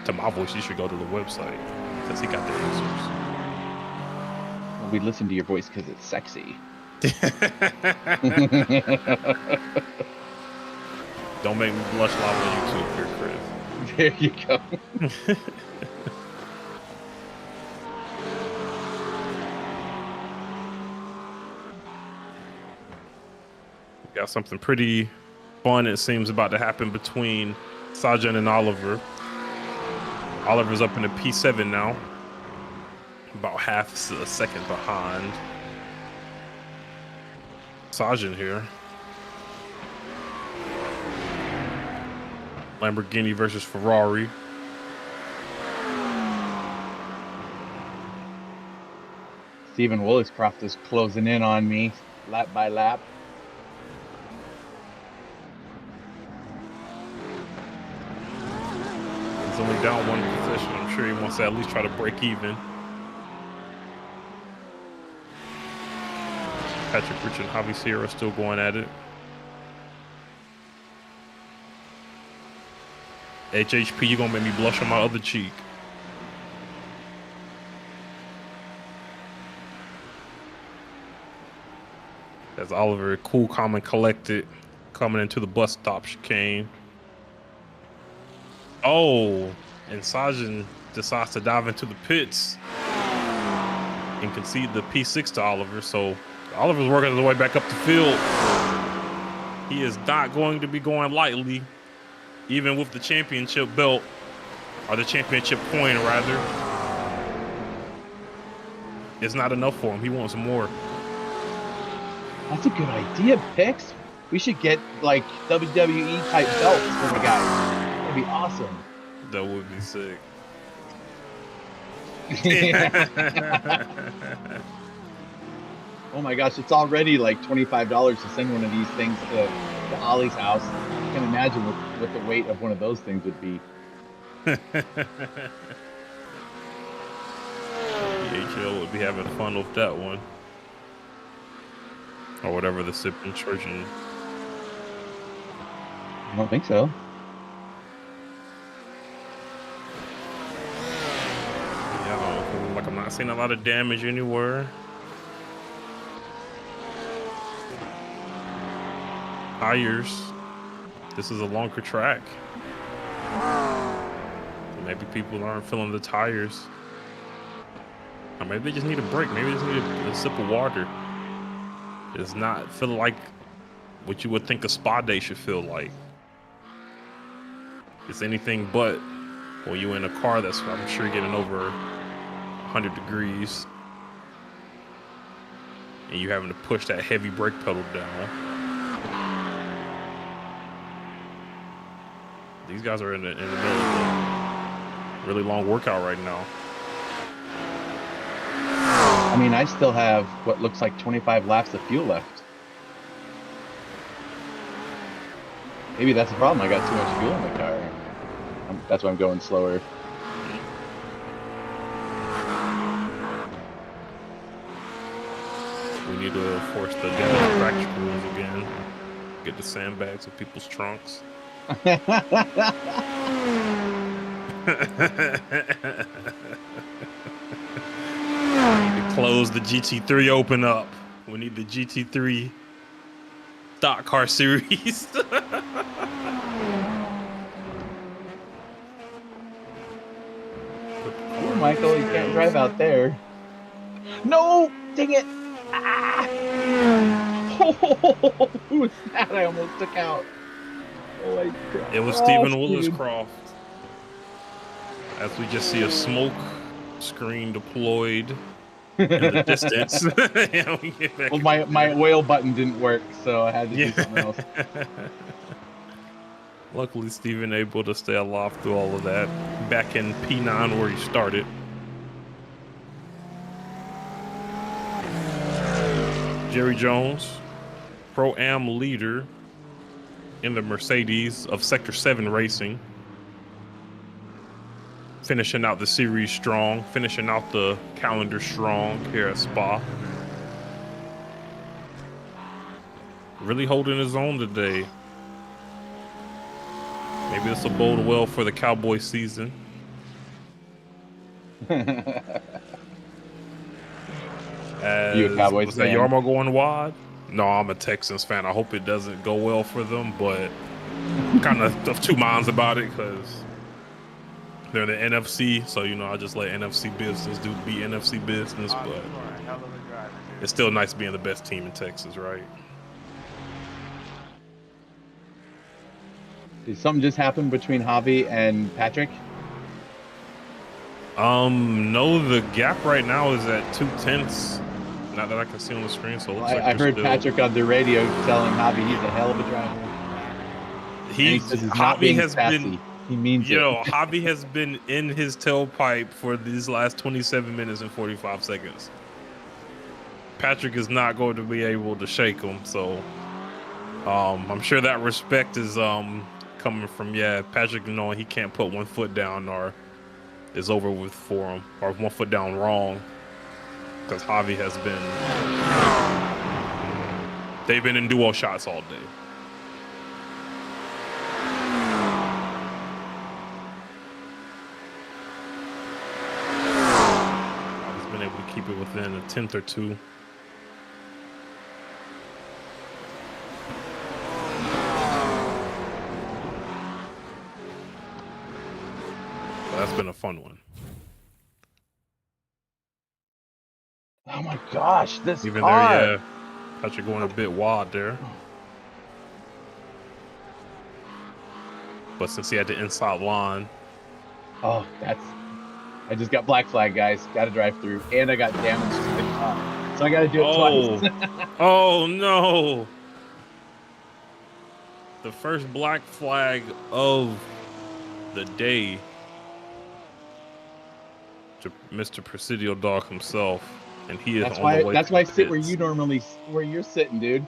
Speaker 3: to my voice. You should go to the website because he got the answers.
Speaker 4: Well, we listen to your voice because it's sexy.
Speaker 3: Don't make me blush live on YouTube here, Chris.
Speaker 4: There you go.
Speaker 3: Got something pretty fun, it seems, about to happen between Sajin and Oliver. Oliver's up in the P7 now. About half a second behind Sajin here. Lamborghini versus Ferrari.
Speaker 4: Stephen Woolliscroft is closing in on me lap by lap.
Speaker 3: He's only down one position. I'm sure he wants to at least try to break even. Patrick Rich and Javi Sierra still going at it. HHP, you gonna make me blush on my other cheek. As Oliver, cool, calm, and collected, coming into the bus stop chicane. Oh, and Sajin decides to dive into the pits and concede the P6 to Oliver. So Oliver's working his way back up the field. He is not going to be going lightly, even with the championship belt, or the championship coin, rather. It's not enough for him. He wants more.
Speaker 4: That's a good idea, Pix. We should get like WWE type belts for the guys. That'd be awesome.
Speaker 3: That would be sick.
Speaker 4: Oh my gosh, it's already like $25 to send one of these things to Ollie's house. I can imagine what the weight of one of those things would be.
Speaker 3: DHL would be having fun with that one. Or whatever the sipping charging.
Speaker 4: I don't think so.
Speaker 3: Yeah, like I'm not seeing a lot of damage anywhere. Tires. This is a longer track. Maybe people aren't feeling the tires. Or maybe they just need a break. Maybe they just need a sip of water. It's not feeling like what you would think a spa day should feel like. It's anything but when you're in a car that's, I'm sure, getting over 100 degrees and you having to push that heavy brake pedal down. These guys are in the middle of a really long workout right now.
Speaker 4: I mean, I still have what looks like 25 laps of fuel left. Maybe that's the problem. I got too much fuel in the car. That's why I'm going slower.
Speaker 3: We need to force the damage fracture rules again. Get the sandbags of people's trunks. Close the GT3 Open up. We need the GT3 stock car series.
Speaker 4: Oh, Michael, you can't drive out there. No! Dang it! Ah! Oh, who was that? I almost took out. Oh, my God.
Speaker 3: It was Stephen Woolliscroft. As we just see a smoke screen deployed in the distance. Yeah,
Speaker 4: well, my oil button didn't work, so I had to do something else.
Speaker 3: Luckily, Steven able to stay alive through all of that. Back in P9 where he started. Jerry Jones, Pro-Am leader in the Mercedes of Sector 7 Racing. Finishing out the series strong, finishing out the calendar strong here at Spa. Really holding his own today. Maybe this will bode well for the Cowboy season.
Speaker 4: You a Cowboys
Speaker 3: was that
Speaker 4: fan?
Speaker 3: Yarmo going wide? No, I'm a Texans fan. I hope it doesn't go well for them, but kind of two minds about it because they're the NFC. So, you know, I just let NFC business be NFC business. But it's still nice being the best team in Texas, right?
Speaker 4: Did something just happen between Javi and Patrick?
Speaker 3: No, the gap right now is at 2/10. Not that I can see on the screen, so it looks like
Speaker 4: I heard
Speaker 3: still...
Speaker 4: Patrick on the radio telling Javi he's a hell of a driver. He says he's not being sassy. He means it.
Speaker 3: Javi has been in his tailpipe for these last 27 minutes and 45 seconds. Patrick is not going to be able to shake him, so I'm sure that respect is coming from Patrick knowing he can't put one foot down or is over with for him, or one foot down wrong, because Javi has been, they've been in duo shots all day. He's been able to keep it within a tenth or two. That's been a fun one.
Speaker 4: Oh my gosh, this
Speaker 3: Even
Speaker 4: car.
Speaker 3: there, yeah. Patrick going a bit wild there. But since he had the inside line.
Speaker 4: Oh, I just got black flag, guys. Got to drive through. And I got damage to the car. So I got to do it twice.
Speaker 3: Oh, no. The first black flag of the day. To Mr. Presidio Dog himself. And he is on the way.
Speaker 4: That's why I sit where you're sitting, dude.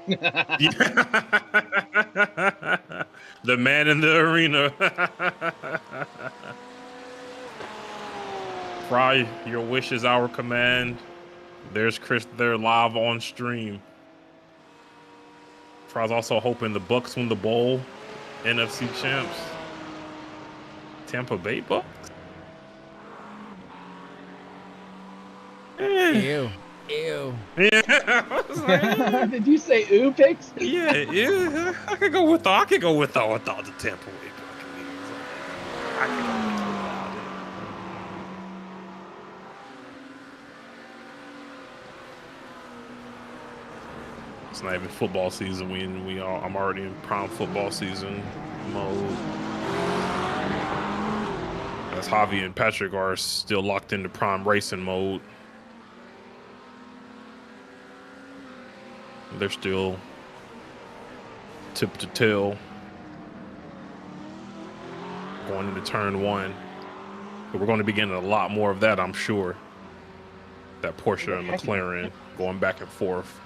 Speaker 3: The man in the arena. Fry, your wish is our command. There's Chris there live on stream. Fry's also hoping the Bucks win the bowl. NFC champs. Tampa Bay Bucks?
Speaker 5: Ew. Ew.
Speaker 3: Yeah.
Speaker 4: Did you say ooh picks?
Speaker 3: Yeah. I could go with the Tampa Bay Buccaneers. I can go without it. It's not even football season. I'm already in prime football season mode. As Javi and Patrick are still locked into prime racing mode. They're still tip to tail going into turn one. But we're going to be getting a lot more of that, I'm sure. That Porsche and McLaren going back and forth.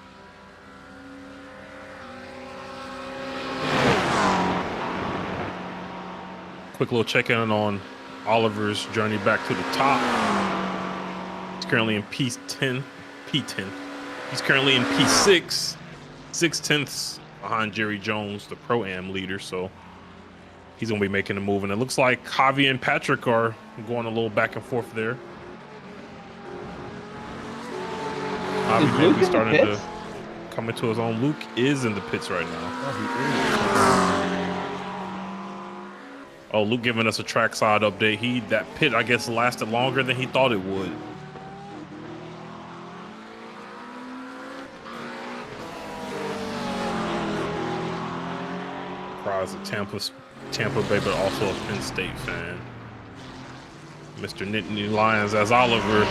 Speaker 3: Quick little check-in on Oliver's journey back to the top. He's currently in P10. He's currently in P6, 6/10 behind Jerry Jones, the Pro-Am leader. So he's going to be making a move. And it looks like Javi and Patrick are going a little back and forth there. Javi may be starting to come into his own. Luke is in the pits right now. Oh, Luke giving us a trackside update. That pit, I guess, lasted longer than he thought it would. Prize a Tampa Bay, but also a Penn State fan. Mr. Nittany Lions as Oliver,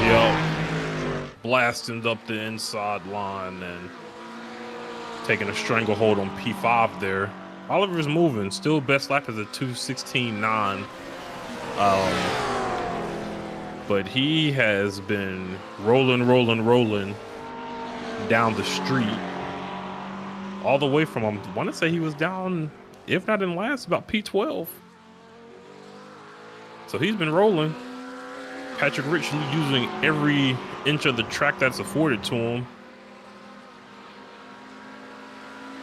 Speaker 3: blasting up the inside line and taking a stranglehold on P5 there. Oliver's moving. Still best lap is a 2:16.9. But he has been rolling down the street. All the way from, I want to say he was down, if not in last, about P12. So he's been rolling. Patrick Rich using every inch of the track that's afforded to him.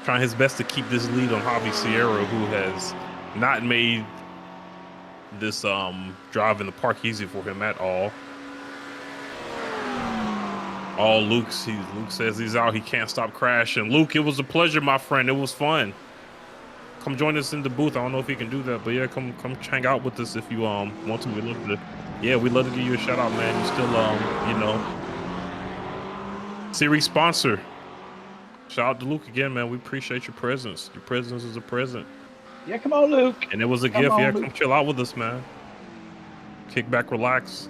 Speaker 3: Trying his best to keep this lead on Javi Sierra, who has not made this drive in the park easy for him at all. Luke says he's out. He can't stop crashing. Luke, it was a pleasure, my friend. It was fun. come join us in the booth. I don't know if you can do that, but yeah, come hang out with us if you want to. We'd love to. Yeah, we'd love to give you a shout out, man. You're still series sponsor. Shout out to Luke again, man. We appreciate your presence. Your presence is a present.
Speaker 4: Yeah, come on, Luke.
Speaker 3: And it was a gift. Yeah, come chill out with us, man. Kick back, relax.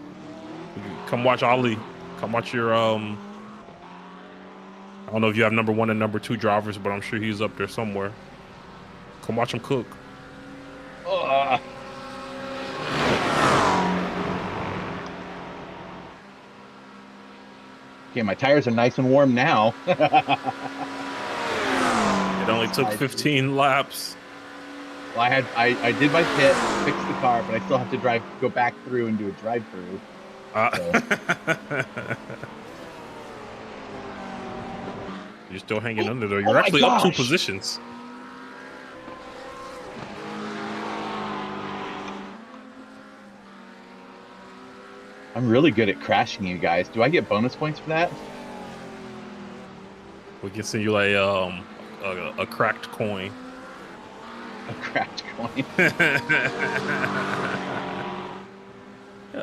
Speaker 3: Come watch Ali. Come watch your I don't know if you have number 1 and number 2 drivers, but I'm sure he's up there somewhere. Come watch him cook.
Speaker 4: Okay, my tires are nice and warm now.
Speaker 3: It only took 15 laps.
Speaker 4: Well, I did my pit, fixed the car, but I still have to go back through and do a drive-through.
Speaker 3: You're still hanging under there. You're actually up 2 positions.
Speaker 4: I'm really good at crashing you guys. Do I get bonus points for that?
Speaker 3: We can send you like a cracked coin.
Speaker 4: A cracked coin.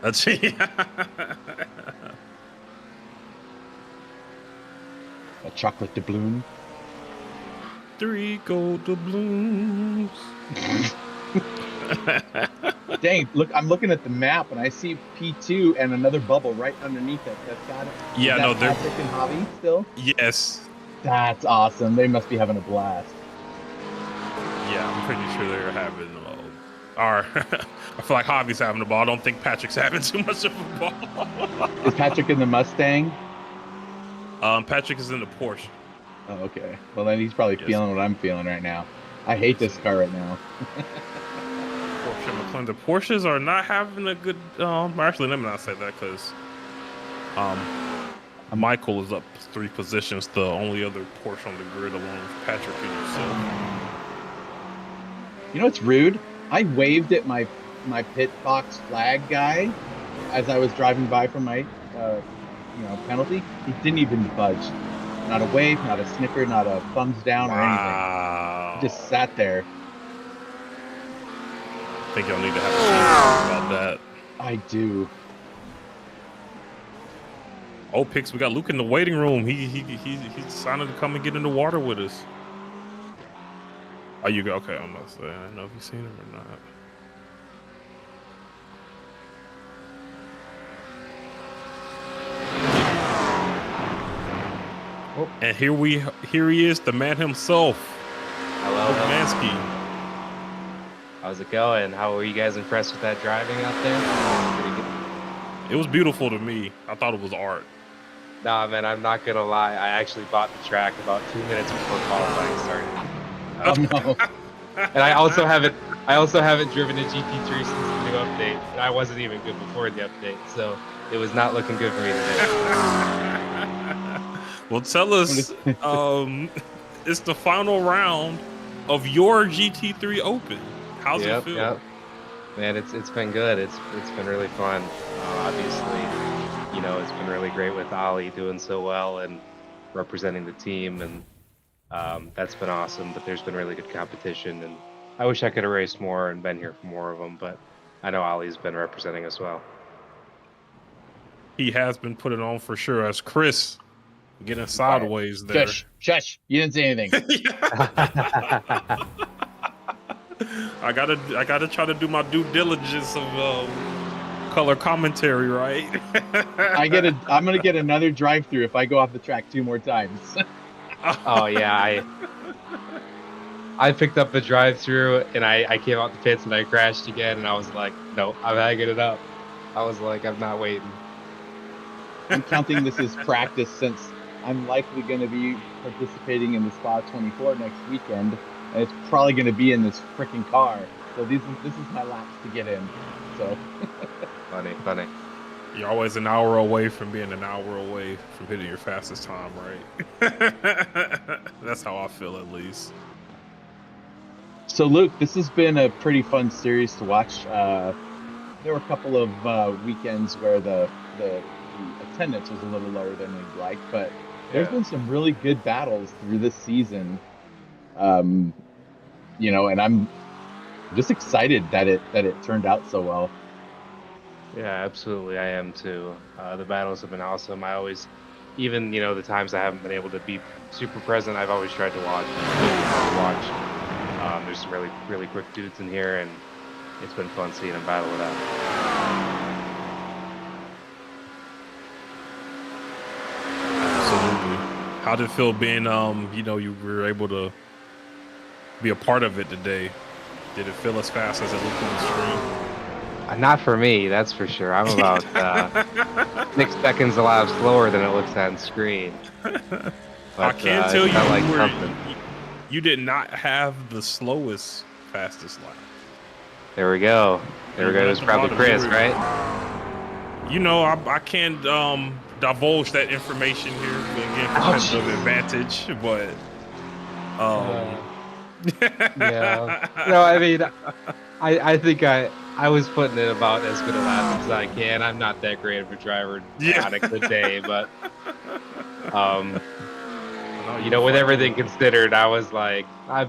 Speaker 3: That's
Speaker 4: A chocolate doubloon.
Speaker 3: 3 gold doubloons.
Speaker 4: Dang, look, I'm looking at the map and I see P2 and another bubble right underneath it. That's got it.
Speaker 3: Yeah, no, they're
Speaker 4: Patrick and Javi still?
Speaker 3: Yes.
Speaker 4: That's awesome. They must be having a blast.
Speaker 3: Yeah, I'm pretty sure they're having I feel like Javi's having the ball. I don't think Patrick's having too much of a ball.
Speaker 4: Is Patrick in the Mustang?
Speaker 3: Patrick is in the Porsche.
Speaker 4: Oh, okay. Well, then he's probably feeling what I'm feeling right now. I hate this car right now.
Speaker 3: Porsche McLaren. The Porsches are not having a good. Actually, let me not say that because Michael is up 3 positions. The only other Porsche on the grid along with Patrick and yourself.
Speaker 4: You know what's rude? I waved at my pit box flag guy as I was driving by from my penalty. He didn't even budge. Not a wave, not a snicker, not a thumbs down or anything. He just sat there.
Speaker 3: I think y'all need to have a conversation about that.
Speaker 4: I do.
Speaker 3: Oh, Pix, we got Luke in the waiting room. He's decided to come and get in the water with us. Are you okay? I'm not saying. I don't know if you've seen him or not. Oh. And here he is, the man himself.
Speaker 8: Hello,
Speaker 3: Mansky.
Speaker 8: How's it going? How were you guys impressed with that driving out there?
Speaker 3: It was beautiful to me. I thought it was art.
Speaker 8: Nah, man, I'm not gonna lie. I actually bought the track about 2 minutes before qualifying started.
Speaker 4: Oh no.
Speaker 8: And I also haven't driven a GT3 since the new update, and I wasn't even good before the update, so it was not looking good for me today.
Speaker 3: Well, tell us, it's the final round of your GT3 Open. How's it feel? Yep.
Speaker 8: Man, it's been good. It's been really fun. Obviously, it's been really great with Ali doing so well and representing the team, and that's been awesome. But there's been really good competition, and I wish I could have raced more and been here for more of them. But I know Ali's been representing us well.
Speaker 3: He has been putting on for sure. As Chris getting sideways there.
Speaker 4: Shush! You didn't say anything.
Speaker 3: I gotta try to do my due diligence of color commentary, right?
Speaker 4: I'm gonna get another drive-through if I go off the track 2 more times.
Speaker 8: Oh yeah, I picked up the drive-through and I came out the pits and I crashed again, and I was like, no, I'm hanging it up. I was like, I'm not waiting.
Speaker 4: I'm counting this as practice since I'm likely going to be participating in the Spa 24 next weekend, and it's probably going to be in this freaking car. So this is my laps to get in. So
Speaker 8: funny.
Speaker 3: You're always an hour away from being an hour away from hitting your fastest time, right? That's how I feel, at least.
Speaker 4: So Luke, this has been a pretty fun series to watch. There were a couple of weekends where the attendance was a little lower than we'd like, but there's been some really good battles through this season. you know, and I'm just excited that it turned out so well.
Speaker 8: Yeah, absolutely. I am too. The battles have been awesome. I always, even the times I haven't been able to be super present, I've always tried to watch. There's some really, really quick dudes in here, and it's been fun seeing them battle it out.
Speaker 3: Absolutely. How did it feel being, you were able to be a part of it today? Did it feel as fast as it looked on the screen?
Speaker 8: Not for me, that's for sure. I'm about 6 seconds a lap slower than it looks on screen. But,
Speaker 3: I can tell you did not have the slowest, fastest lap.
Speaker 8: There we go. There we go. It was probably Chris, right?
Speaker 3: I can't divulge that information here again for of advantage, but
Speaker 8: yeah. No, I mean, I think I was putting in about as good a lap as I can. I'm not that great of a driver on a good day, but with everything considered, I was like, I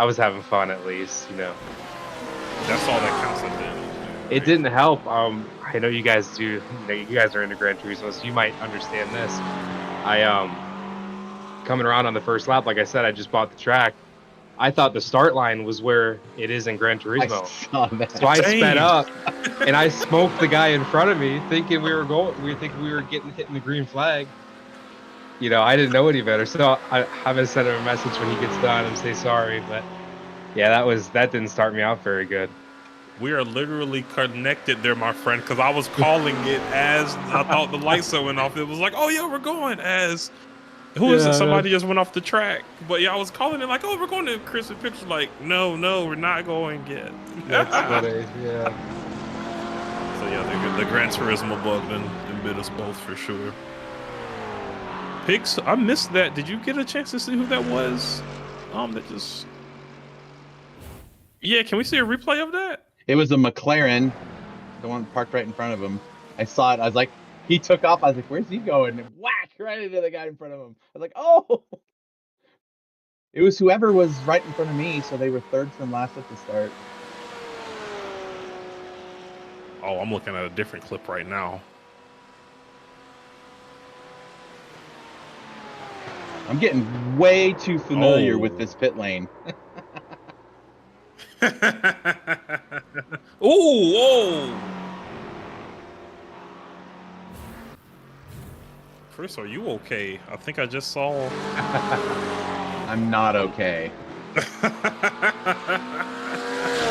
Speaker 8: was having fun at least,
Speaker 3: That's all that counts at the end.
Speaker 8: It didn't help. I know you guys do. You guys are into Gran Turismo, so you might understand this. Coming around on the first lap, like I said, I just bought the track. I thought the start line was where it is in Gran Turismo. So I sped up and I smoked the guy in front of me, thinking we were hitting the green flag. I didn't know any better, so I'm gonna send him a message when he gets done and say sorry. But yeah, that didn't start me out very good.
Speaker 3: We are literally connected there, my friend, because I was calling it as I thought the lights went off. It was like, oh yeah, we're going as. Who is it? Somebody just went off the track. But yeah, I was calling it like, oh, we're going to Chris and Picture. Like, no, we're not going yet.
Speaker 8: That's funny, yeah.
Speaker 3: So yeah, the Gran Turismo bug then bit us both for sure. Pix, I missed that. Did you get a chance to see who that was? Yeah, can we see a replay of that?
Speaker 4: It was a McLaren, the one parked right in front of him. I saw it. I was like, he took off. I was like, where's he going? And whack, right into the guy in front of him. I was like, oh! It was whoever was right in front of me, so they were third from last at the start.
Speaker 3: Oh, I'm looking at a different clip right now.
Speaker 4: I'm getting way too familiar with this pit lane.
Speaker 3: Whoa! Chris, are you okay? I think I just saw.
Speaker 4: I'm not okay. But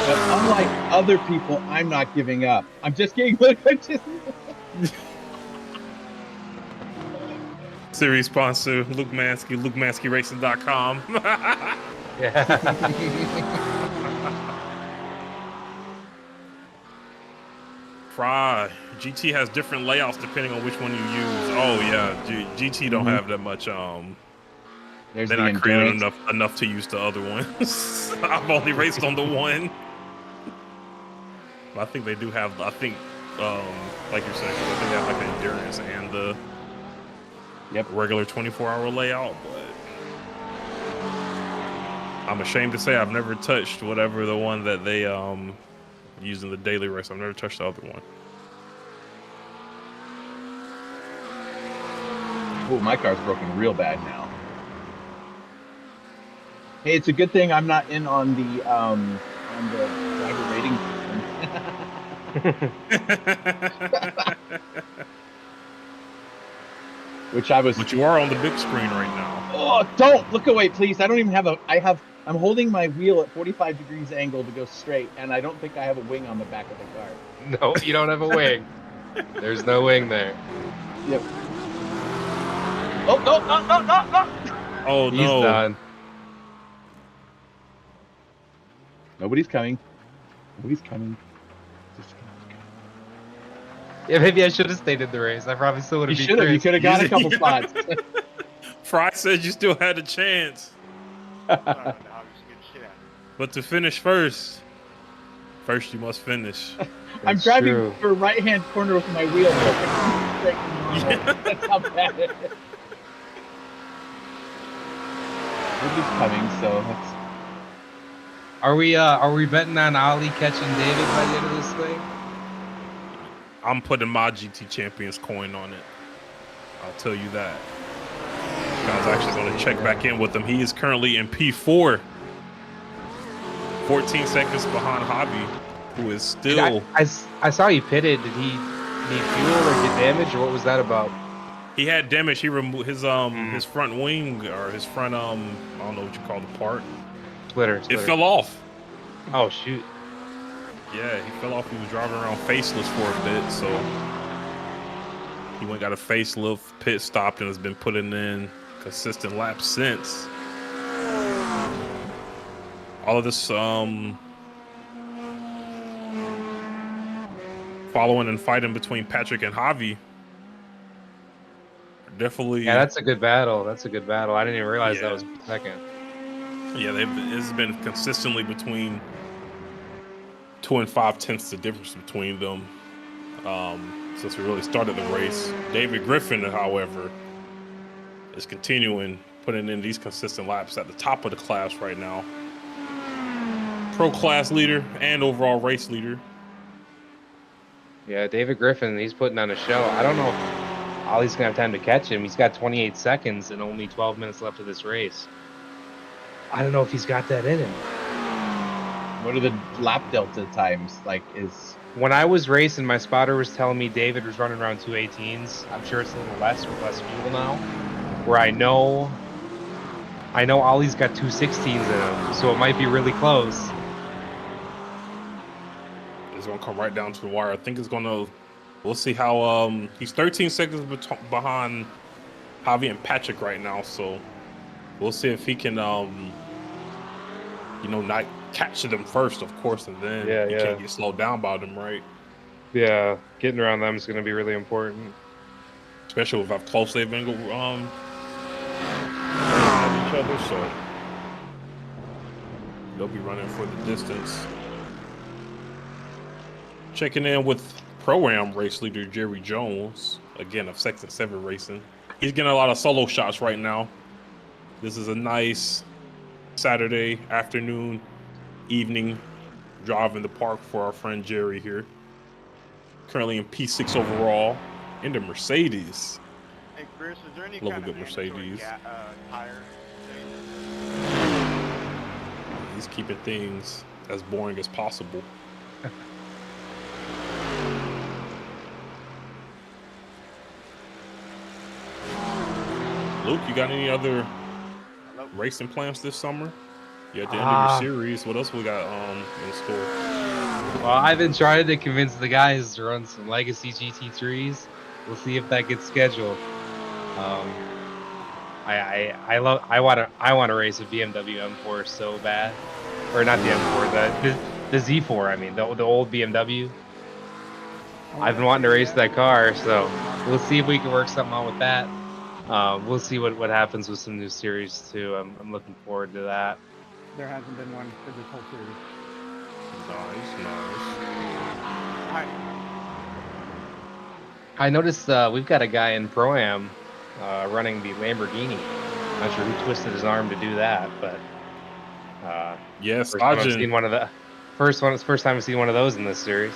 Speaker 4: unlike other people, I'm not giving up. I'm just getting.
Speaker 3: Series sponsor Luke Mansky, LukeManskyRacing.com.
Speaker 8: Yeah.
Speaker 3: Fry, GT has different layouts depending on which one you use. Oh yeah, GT don't have that much. They're not creating enough to use the other ones. I've only raced on the one. But I think they do have. I think, like you're saying, I think they have like the endurance and the regular 24-hour layout. But I'm ashamed to say I've never touched whatever the one that they use in the daily race. I've never touched the other one.
Speaker 4: Oh, my car's broken real bad now. Hey, it's a good thing I'm not in on the driver rating system. Which I was.
Speaker 3: But you are on the big screen right now.
Speaker 4: Oh, don't look away, please. I don't even have I'm holding my wheel at 45 degrees angle to go straight, and I don't think I have a wing on the back of the car.
Speaker 8: No, you don't have a wing. There's no wing there.
Speaker 4: Yep. Oh, no.
Speaker 3: Oh, no.
Speaker 8: He's done.
Speaker 4: Nobody's coming.
Speaker 8: Yeah, maybe I should have stayed in the race. I probably still would have.
Speaker 4: You could have got a couple spots.
Speaker 3: Fry said you still had a chance. But to finish first you must finish.
Speaker 4: I'm driving for right-hand corner with my wheel. That's how bad it is. Nobody's coming, so
Speaker 8: Are we betting on Ali catching David by the end of this thing?
Speaker 3: I'm putting my GT Champions coin on it. I'll tell you that. I was actually going to check back in with him. He is currently in P4. 14 seconds behind Hobby, who is still...
Speaker 8: I saw he pitted. Did he need fuel or get damage, or what was that about?
Speaker 3: He had damage. He removed his front wing, or his front, I don't know what you call the part.
Speaker 8: Splitter.
Speaker 3: It fell off.
Speaker 8: Oh, shoot.
Speaker 3: Yeah, he fell off. He was driving around faceless for a bit, so he went got a facelift, pit stopped, and has been putting in consistent laps since. All of this following and fighting between Patrick and Javi. Definitely.
Speaker 8: Yeah, that's a good battle. That's a good battle. I didn't even realize that was second.
Speaker 3: Yeah, it's been consistently between 2 and 5 tenths the difference between them since we really started the race. David Griffin, however, is continuing putting in these consistent laps at the top of the class right now. Pro class leader and overall race leader.
Speaker 8: Yeah, David Griffin, he's putting on a show. I don't know if Ollie's gonna have time to catch him. He's got 28 seconds and only 12 minutes left of this race. I don't know if he's got that in him.
Speaker 4: What are the lap delta times? Like,
Speaker 8: when I was racing, my spotter was telling me David was running around 218s. I'm sure it's a little less with less fuel now. Where I know Ollie's got 216s in him, so it might be really close.
Speaker 3: It's gonna come right down to the wire. I think it's gonna. We'll see how. He's 13 seconds behind Javi and Patrick right now, so we'll see if he can, not catch them first, of course, and then you can't get slowed down by them, right?
Speaker 8: Yeah, getting around them is gonna be really important,
Speaker 3: especially with how close they've been at each other. So they'll be running for the distance. Checking in with Pro-Am race leader Jerry Jones, again of Section 7 Racing. He's getting a lot of solo shots right now. This is a nice Saturday afternoon, evening drive in the park for our friend Jerry here. Currently in P6 overall in the Mercedes.
Speaker 6: Hey Chris, is there any
Speaker 3: Love
Speaker 6: kind
Speaker 3: a good
Speaker 6: of
Speaker 3: Mercedes.
Speaker 6: tire?
Speaker 3: He's keeping things as boring as possible. Luke, you got any other racing plans this summer? You're at the end of your series. What else we got in store?
Speaker 8: Well, I've been trying to convince the guys to run some Legacy GT3s. We'll see if that gets scheduled. I want to race a BMW M4 so bad, or not the M4, the Z4. I mean, the old BMW. I've been wanting to race that car, so we'll see if we can work something out with that. We'll see what happens with some new series too. I'm looking forward to that.
Speaker 6: There hasn't been one for this whole series.
Speaker 3: Nice.
Speaker 8: I noticed we've got a guy in Pro-Am running the Lamborghini. Not sure who twisted his arm to do that, but
Speaker 3: yes,
Speaker 8: first time I've seen one of the first time I've seen one of those in this series.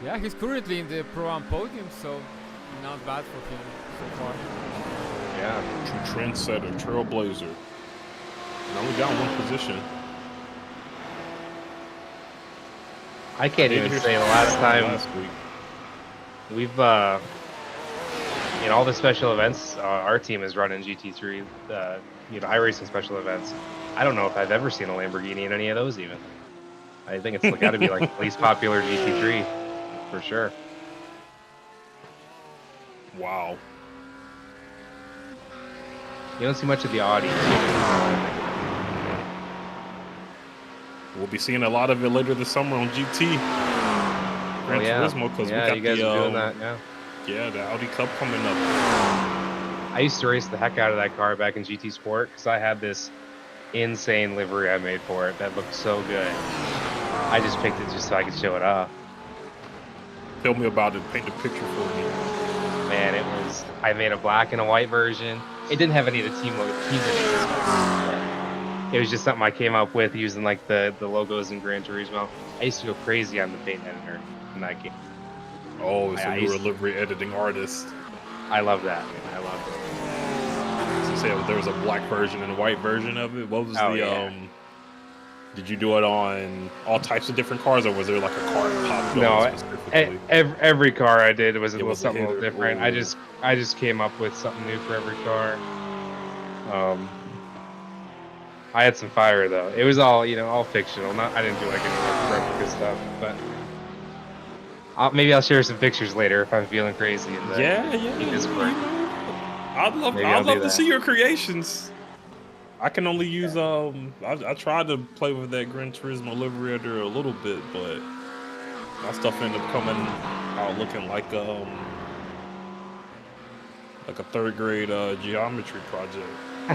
Speaker 5: Yeah, he's currently in the Pro-Am podium, so not bad for him so far.
Speaker 3: Yeah, true trendsetter, trailblazer. And only down one position.
Speaker 8: I can't even say the last time we've in all the special events our team is running GT3, iRacing special events. I don't know if I've ever seen a Lamborghini in any of those even. I think it's got to be like the least popular GT3 for sure.
Speaker 3: Wow.
Speaker 8: You don't see much of the Audi.
Speaker 3: We'll be seeing a lot of it later this summer on GT. Gran Turismo, because we got
Speaker 8: you guys are doing that,
Speaker 3: yeah, the Audi Cup coming up.
Speaker 8: I used to race the heck out of that car back in GT Sport because I had this insane livery I made for it that looked so good. I just picked it just so I could show it off.
Speaker 3: Tell me about it. Paint the picture for me.
Speaker 8: Man, I made a black and a white version, it didn't have any of the team names. It was just something I came up with using like the logos in Gran Turismo. I used to go crazy on the paint editor in that game.
Speaker 3: Oh, so you were a livery editing artist.
Speaker 8: I love that. Man. I love it.
Speaker 3: So say there was a black version and a white version of it. What was did you do it on all types of different cars, or was there like a car pop?
Speaker 8: No, every car I did was something a little different. Ooh. I just came up with something new for every car. I had some fire though. It was all all fictional. I didn't do like any replica stuff, but maybe I'll share some pictures later if I'm feeling crazy.
Speaker 3: I'd love to see your creations. I can only use I tried to play with that Gran Turismo livery editor a little bit, but my stuff ended up coming out looking like a third grade geometry project. I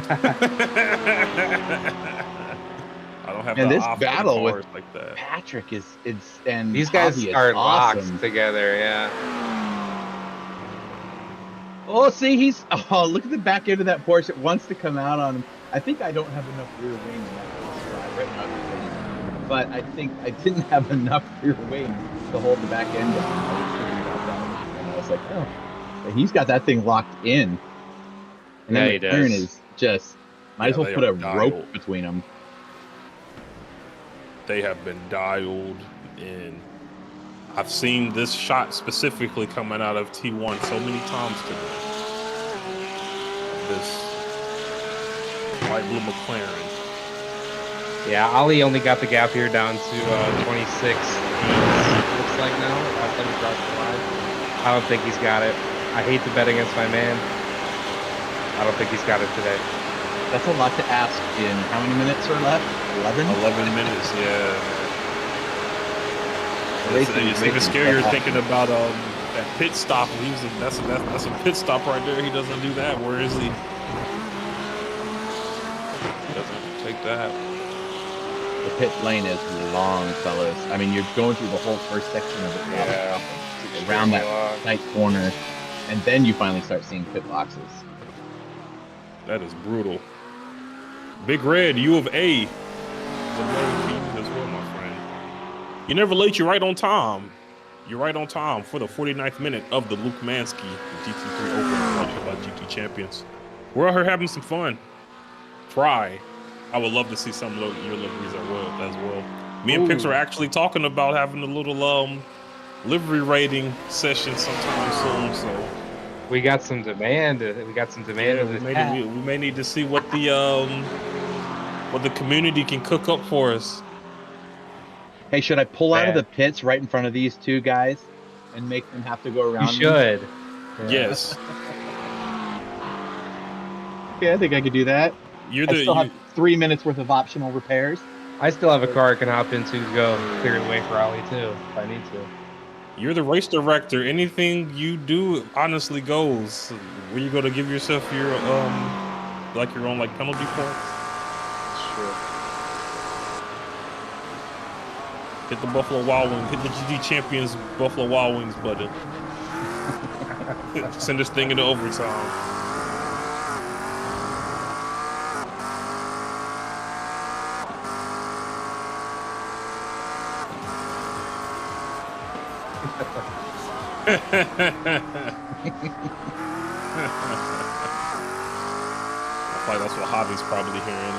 Speaker 3: don't have
Speaker 4: this battle with like that. Patrick and
Speaker 8: these guys are
Speaker 4: awesome.
Speaker 8: locked together, yeah.
Speaker 4: Oh, see, look at the back end of that Porsche. It wants to come out on him. I think I don't have enough rear wing in that spot right now, but I think I didn't have enough rear wing to hold the back end down. And I was like, oh, he's got that thing locked in. And then the turn is just might as well put a rope between them.
Speaker 3: They have been dialed in. I've seen this shot specifically coming out of T1 so many times today. This white blue McLaren.
Speaker 8: Yeah, Ali only got the gap here down to 26. Looks like now. Last time he crossed the line. I don't think he's got it. I hate to bet against my man. I don't think he's got it today.
Speaker 4: That's a lot to ask in how many minutes are left? 11?
Speaker 3: 11 minutes, yeah. It's even scarier thinking about that pit stop. That's a pit stop right there. He doesn't do that. Where is he? He doesn't take that.
Speaker 4: The pit lane is long, fellas. I mean, you're going through the whole first section of it.
Speaker 8: Yeah.
Speaker 4: Around that tight corner, and then you finally start seeing pit boxes.
Speaker 3: That is brutal. Big Red, U of A. As well, my friend. You're never late, you're right on time. You're right on time for the 49th minute of the Luke Mansky GT3 Open about GT Champions. We're out here having some fun. Try. I would love to see some of your liveries as well. Me and Pix are actually talking about having a little livery rating session sometime soon. So
Speaker 8: we got some demand.
Speaker 3: We may need to see what the community can cook up for us.
Speaker 4: Hey, should I pull out of the pits right in front of these two guys and make them have to go around?
Speaker 8: You should.
Speaker 3: Yeah. Yes.
Speaker 4: Okay, I think I could do that. I still have 3 minutes worth of optional repairs.
Speaker 8: I still have a car I can hop into to go clear the way for Ali too, if I need to.
Speaker 3: You're the race director. Anything you do honestly goes. Were you going to give yourself your your own penalty points?
Speaker 8: Sure.
Speaker 3: Hit the Buffalo Wild Wings. Hit the GT Champions Buffalo Wild Wings button. Send this thing into overtime. I feel like that's what Javi's probably hearing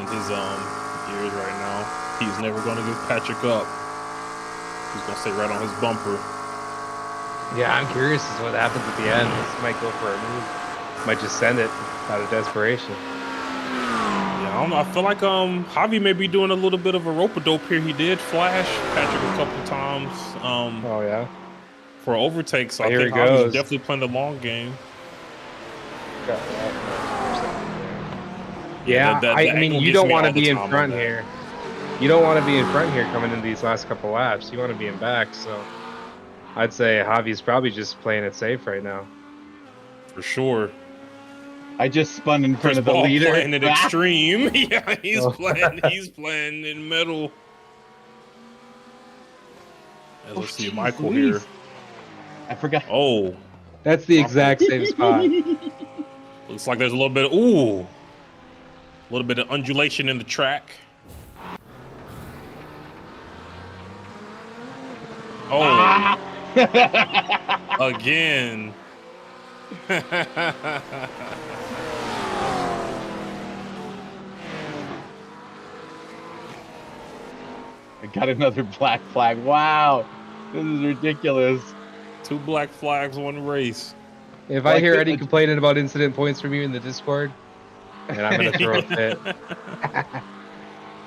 Speaker 3: in his ears right now. He's never going to give Patrick up. He's going to stay right on his bumper.
Speaker 8: Yeah, I'm curious as to what happens at the end. This might go for a move. Might just send it out of desperation.
Speaker 3: Yeah, I don't know. I feel like Javi may be doing a little bit of a rope-a-dope here. He did flash Patrick a couple times.
Speaker 8: Oh yeah.
Speaker 3: For overtake, so I think Javi's definitely playing the long game.
Speaker 8: Yeah, I mean, you don't want to be in front here. You don't want to be in front here coming into these last couple laps. You want to be in back, so I'd say Javi's probably just playing it safe right now.
Speaker 3: For sure.
Speaker 4: I just spun in front of the leader.
Speaker 3: Playing it extreme. Yeah, he's playing in metal. And let's see Michael here.
Speaker 4: I forgot.
Speaker 3: Oh.
Speaker 8: That's the exact same spot.
Speaker 3: Looks like there's a little bit of undulation in the track. Oh, again.
Speaker 4: I got another black flag. Wow, this is ridiculous.
Speaker 3: 2 black flags, 1 race.
Speaker 8: If I hear Eddie complaining about incident points from you in the Discord, and I'm gonna throw a fit.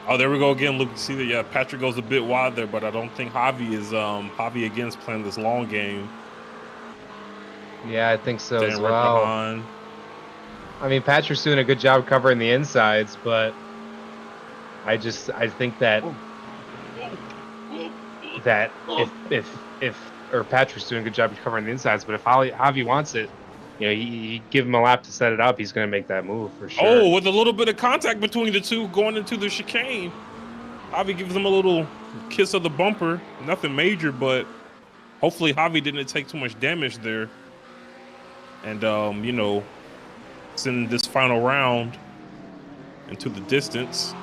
Speaker 3: Oh, there we go again. Look, see that? Yeah, Patrick goes a bit wide there, but I don't think Javi again is playing this long game.
Speaker 8: Yeah, I think so as
Speaker 3: Right
Speaker 8: well.
Speaker 3: behind.
Speaker 8: I mean, Patrick's doing a good job covering the insides, but I think that if Patrick's doing a good job of covering the insides, but if Javi wants it, you know, you give him a lap to set it up, he's going to make that move for sure.
Speaker 3: Oh, with a little bit of contact between the two going into the chicane. Javi gives him a little kiss of the bumper. Nothing major, but hopefully Javi didn't take too much damage there. And, you know, send this final round into the distance.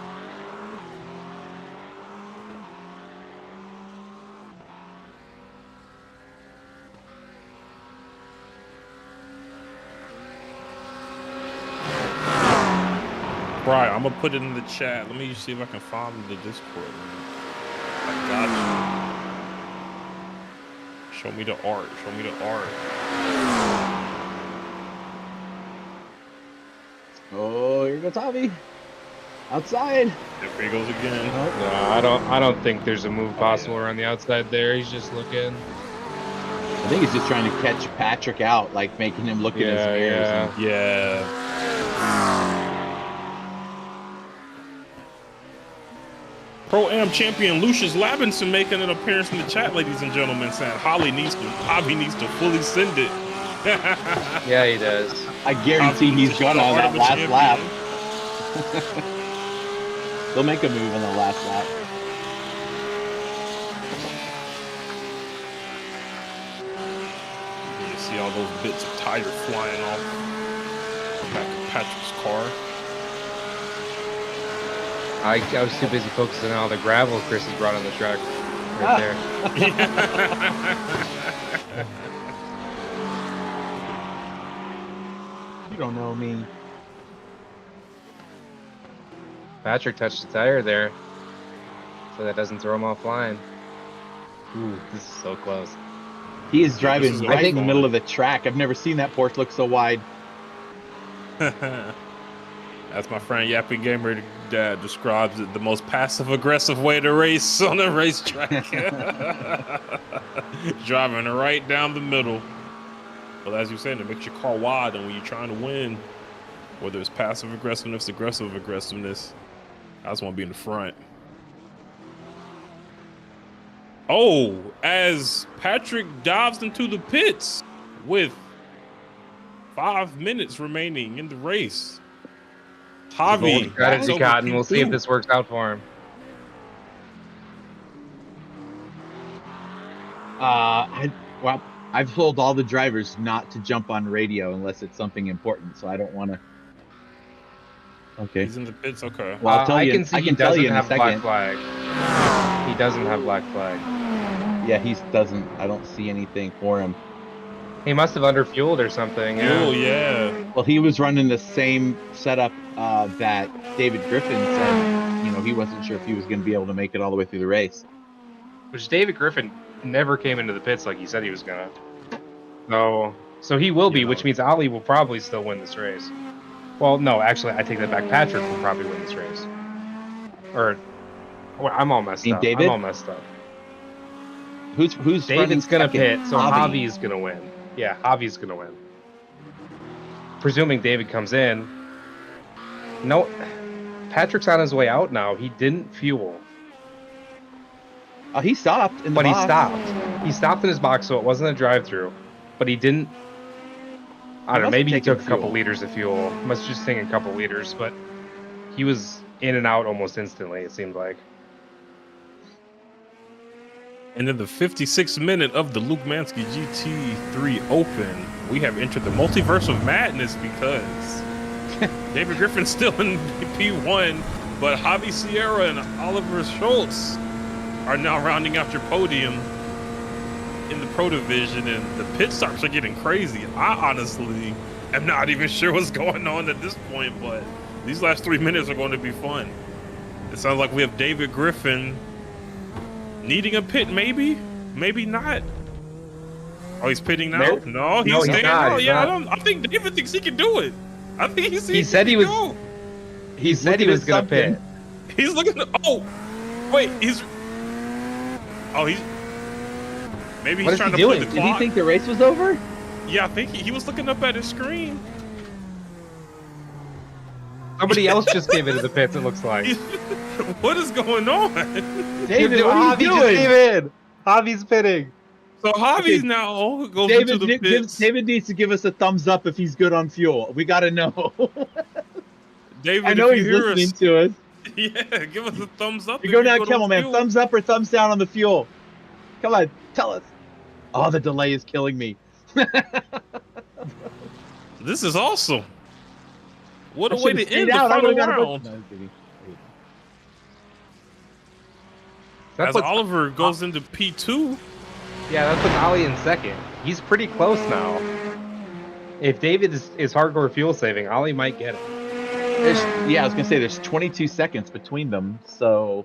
Speaker 3: Right, I'm gonna put it in the chat. Let me see if I can find the Discord. I got you. Show me the art. Show me the art.
Speaker 4: Oh, here goes Javi. Outside.
Speaker 3: There he goes again.
Speaker 8: No, I don't think there's a move possible around the outside there. He's just looking.
Speaker 4: I think he's just trying to catch Patrick out, like making him look at his mirrors.
Speaker 3: Yeah. Pro-Am champion Lucius Labinson making an appearance in the chat, ladies and gentlemen, saying Javi needs to fully send it.
Speaker 8: Yeah, he does.
Speaker 4: I guarantee he's gonna on that last lap. They'll make a move on the last lap.
Speaker 3: You see all those bits of tire flying off the back of Patrick's car.
Speaker 8: I was too busy focusing on all the gravel Chris has brought on the track right there.
Speaker 4: You don't know me.
Speaker 8: Patrick touched the tire there, so that doesn't throw him offline. Ooh, this is so close.
Speaker 4: He is driving right in the middle of the track. I've never seen that Porsche look so wide.
Speaker 3: That's my friend Yappy Gamer that describes it the most passive-aggressive way to race on a racetrack. Driving right down the middle. But as you're saying, it makes your car wide, and when you're trying to win, whether it's passive aggressiveness, aggressive aggressiveness, I just want to be in the front. Oh, as Patrick dives into the pits with 5 minutes remaining in the race. Javi,
Speaker 8: strategy, Cotton. We'll see if this works out for him.
Speaker 4: I've told all the drivers not to jump on radio unless it's something important, so I don't want to. Okay.
Speaker 3: He's in the pits. Okay.
Speaker 4: Well, I'll tell you.
Speaker 8: I can tell you in a second. Black flag. He doesn't have black flag.
Speaker 4: Yeah, he doesn't. I don't see anything for him.
Speaker 8: He must have underfueled or something.
Speaker 3: Oh, yeah.
Speaker 4: Well, he was running the same setup that David Griffin said. You know, he wasn't sure if he was going to be able to make it all the way through the race.
Speaker 8: Which David Griffin never came into the pits like he said he was going to. So he will be, which means Ali will probably still win this race. Well, no, actually, I take that back. Patrick will probably win this race. Or, well, I'm all messed up.
Speaker 4: David?
Speaker 8: I'm all messed up.
Speaker 4: Who's
Speaker 8: David's going to pit, so
Speaker 4: Javi.
Speaker 8: Javi's going to win. Yeah, Javi's going to win. Presuming David comes in. No, Patrick's on his way out now. He didn't fuel.
Speaker 4: Oh, he stopped in the
Speaker 8: But
Speaker 4: box.
Speaker 8: he stopped. He stopped in his box, so it wasn't a drive-through. But he didn't. I don't know. Maybe he took a couple liters of fuel. Must just take a couple liters, but he was in and out almost instantly. It seemed like.
Speaker 3: And in the 56th minute of the Luke Mansky GT3 Open, we have entered the multiverse of madness because David Griffin's still in P1, but Javi Sierra and Oliver Schultz are now rounding out your podium in the Pro Division, and the pit stops are getting crazy. I honestly am not even sure what's going on at this point, but these last 3 minutes are going to be fun. It sounds like we have David Griffin needing a pit, maybe not. Oh, he's pitting now? No, he's staying out. Yeah, I think David thinks he can do it. I think he said he was.
Speaker 8: He said he was gonna pit.
Speaker 3: He's looking. Oh, wait. Maybe he's trying to play the clock.
Speaker 4: Did he think the race was over?
Speaker 3: Yeah, I think he was looking up at his screen.
Speaker 8: Somebody else just came into the pits, it looks like.
Speaker 3: What is going on?
Speaker 4: David, what are you doing?
Speaker 8: Javi's pitting.
Speaker 3: So Javi's now goes into the pits.
Speaker 4: David needs to give us a thumbs up if he's good on fuel. We got to know.
Speaker 3: David,
Speaker 4: I know he's listening to us.
Speaker 3: Yeah, give us a thumbs up.
Speaker 4: You go down, Kimmel, man. Thumbs up or thumbs down on the fuel? Come on, tell us. Oh, the delay is killing me.
Speaker 3: This is awesome. What a way to end the final round. As Oliver goes into P2.
Speaker 8: Yeah, that puts Ali in second. He's pretty close now. If David is hardcore fuel saving, Ali might get it.
Speaker 4: I was gonna say there's 22 seconds between them, so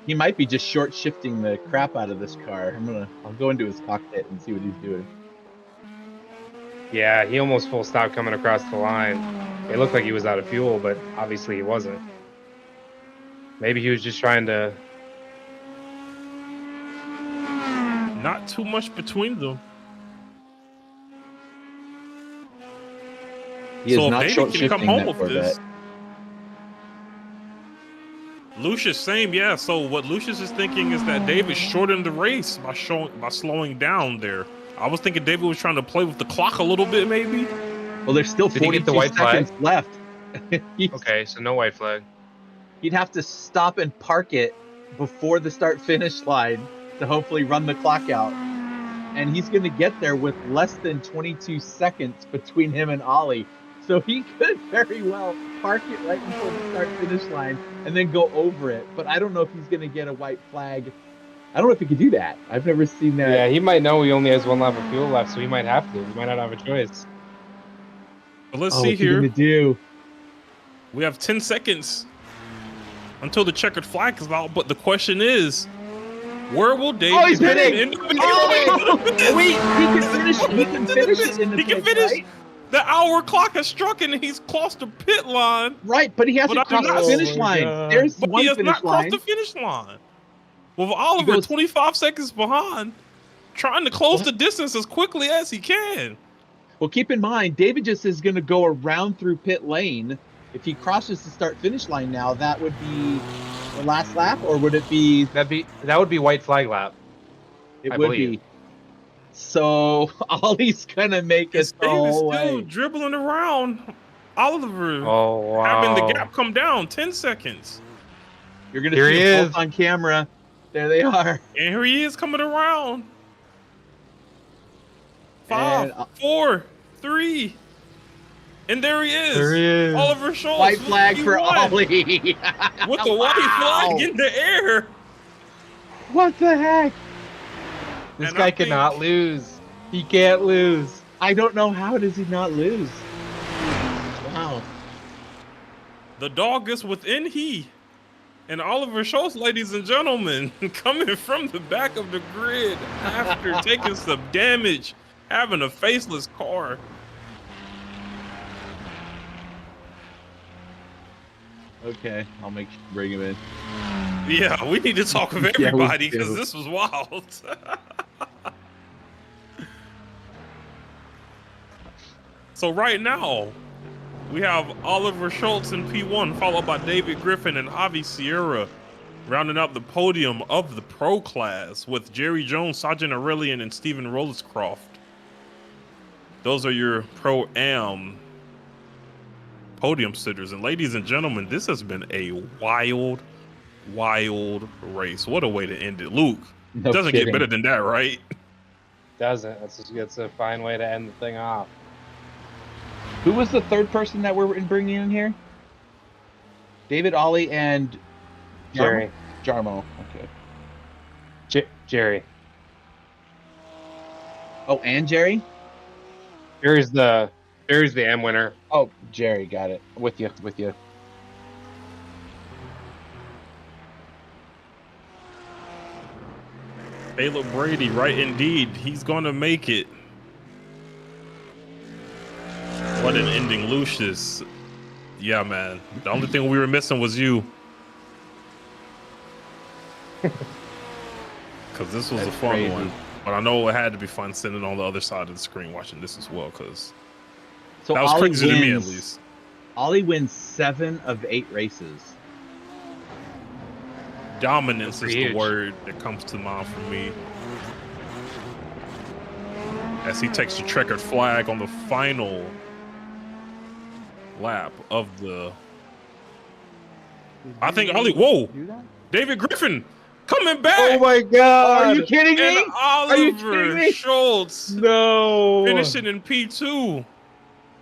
Speaker 4: he might be just short shifting the crap out of this car. I'll go into his cockpit and see what he's doing.
Speaker 8: Yeah, he almost full stopped coming across the line. It looked like he was out of fuel, but obviously he wasn't. Maybe he was just trying to.
Speaker 3: Not too much between them.
Speaker 4: He is not short shifting
Speaker 3: come home
Speaker 4: that
Speaker 3: with this. Lucius, same, yeah. So what Lucius is thinking is that David shortened the race by slowing down there. I was thinking David was trying to play with the clock a little bit, maybe.
Speaker 4: Well, there's still 42 seconds left.
Speaker 8: Okay, so no white flag.
Speaker 4: He'd have to stop and park it before the start-finish line to hopefully run the clock out. And he's going to get there with less than 22 seconds between him and Ollie. So he could very well park it right before the start-finish line and then go over it. But I don't know if he's going to get a white flag. I don't know if he could do that. I've never seen that.
Speaker 8: Yeah, he might know he only has 1 lap of fuel left, so he might have to. He might not have a choice.
Speaker 3: But let's see here.
Speaker 4: What's he gonna do?
Speaker 3: We have 10 seconds until the checkered flag is out. But the question is, where will David?
Speaker 4: Oh, he's pitting! Wait, he can finish. He can finish it in the pit, right?
Speaker 3: The hour clock has struck and he's crossed the pit line.
Speaker 4: Right, but he hasn't crossed the finish line. There's one finish line.
Speaker 3: He has not crossed the finish line. With Oliver 25 seconds behind, trying to close the distance as quickly as he can.
Speaker 4: Well, keep in mind, David just is going to go around through pit lane. If he crosses the start-finish line now, that would be the last lap, or would it be?
Speaker 8: That would be white flag lap.
Speaker 4: It would be. So Ollie's gonna make it the whole way.
Speaker 3: Still dribbling around. Oliver
Speaker 8: wow.
Speaker 3: Having the gap come down 10 seconds.
Speaker 4: You're gonna see them both on camera. There they are.
Speaker 3: And here he is coming around. 5, 4, 3. And there he is.
Speaker 8: There he is.
Speaker 3: Oliver Schultz.
Speaker 4: White flag for Ollie.
Speaker 3: With the white flag in the air.
Speaker 4: What the heck?
Speaker 8: This guy cannot lose. He can't lose.
Speaker 4: I don't know how does he not lose. Wow.
Speaker 3: The dog is within he. And Oliver Schultz, ladies and gentlemen, coming from the back of the grid after taking some damage, having a faceless car.
Speaker 4: Okay, I'll bring him in.
Speaker 3: Yeah, we need to talk with everybody because this was wild. So right now, we have Oliver Schultz in P1, followed by David Griffin and Javi Sierra, rounding out the podium of the pro class with Jerry Jones, Sergeant Aurelian, and Stephen Rolliscroft. Those are your pro-am podium sitters. And ladies and gentlemen, this has been a wild race. What a way to end it. Luke,
Speaker 4: No
Speaker 3: Doesn't
Speaker 4: kidding.
Speaker 3: get better than that, right?
Speaker 8: Doesn't. It's a fine way to end the thing off.
Speaker 4: Who was the third person that we're bringing in here? David, Ollie, and
Speaker 8: Jerry.
Speaker 4: Jarmo. Okay.
Speaker 8: Jerry.
Speaker 4: Oh, and Jerry?
Speaker 8: Jerry's the M winner.
Speaker 4: Oh, Jerry, got it. With you.
Speaker 3: Caleb Brady, right indeed. He's going to make it. What an ending, Lucius. Yeah, man. The only thing we were missing was you. Because this was a fun
Speaker 4: crazy.
Speaker 3: one. But I know it had to be fun sitting on the other side of the screen watching this as well, because
Speaker 4: So
Speaker 3: that was
Speaker 4: Ollie
Speaker 3: crazy to me, at least.
Speaker 4: Ollie wins 7 of 8 races.
Speaker 3: Dominance
Speaker 8: That's
Speaker 3: is the
Speaker 8: huge.
Speaker 3: word that comes to mind for me. As he takes the checkered flag on the final lap of the... I think Ollie... Whoa!
Speaker 6: Do that?
Speaker 3: David Griffin coming back!
Speaker 8: Oh my God!
Speaker 4: Are you kidding me?
Speaker 3: And
Speaker 4: Are you kidding
Speaker 3: Oliver
Speaker 4: me?
Speaker 3: Schultz
Speaker 8: No!
Speaker 3: finishing in P2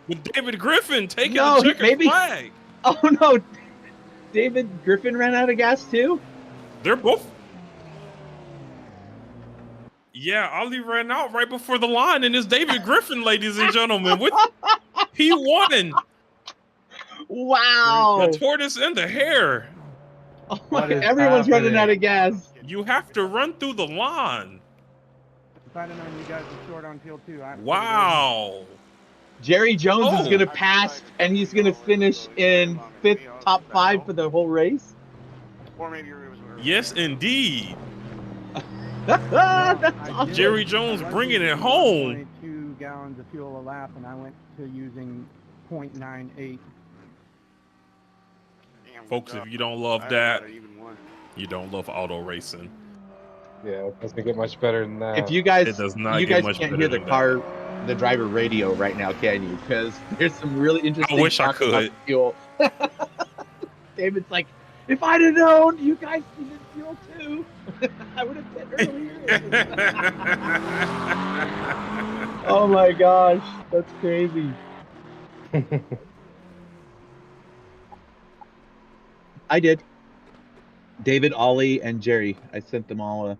Speaker 3: with David Griffin taking
Speaker 4: No,
Speaker 3: the checkered
Speaker 4: maybe-
Speaker 3: flag.
Speaker 4: Oh no, David Griffin ran out of gas too?
Speaker 3: They're both... Yeah, Ollie ran out right before the line, and it's David Griffin, ladies and gentlemen, with P1.
Speaker 4: Wow.
Speaker 3: The tortoise and the hare.
Speaker 4: Oh
Speaker 8: What
Speaker 4: my,
Speaker 8: is
Speaker 4: everyone's running
Speaker 8: happening?
Speaker 4: out of gas.
Speaker 3: You have to run through the line.
Speaker 6: If I'd have known you guys were short on fuel too,
Speaker 3: Wow.
Speaker 4: Jerry Jones is
Speaker 3: Oh.
Speaker 4: going to pass, and he's going to finish in 5th, top 5 for the whole race.
Speaker 9: Or maybe it was
Speaker 3: Yes, indeed.
Speaker 4: That's awesome.
Speaker 3: Jerry Jones bringing it home.
Speaker 6: 22 gallons of fuel a lap, and I went to using 0.98.
Speaker 3: Folks, if you don't love that, you don't love auto racing.
Speaker 8: Yeah, it doesn't get much better than that.
Speaker 4: If you guys,
Speaker 3: It does not
Speaker 4: you
Speaker 3: get
Speaker 4: guys
Speaker 3: much
Speaker 4: can't
Speaker 3: better
Speaker 4: hear the
Speaker 3: than
Speaker 4: car, the driver radio right now, can you? Because there's some really interesting.
Speaker 3: I wish I
Speaker 4: talk about
Speaker 3: could.
Speaker 4: fuel. David's like, if I'd have known, you guys needed fuel too. I would have pit earlier. Oh my gosh, that's crazy. I did. David, Ollie, and Jerry. I sent them all a...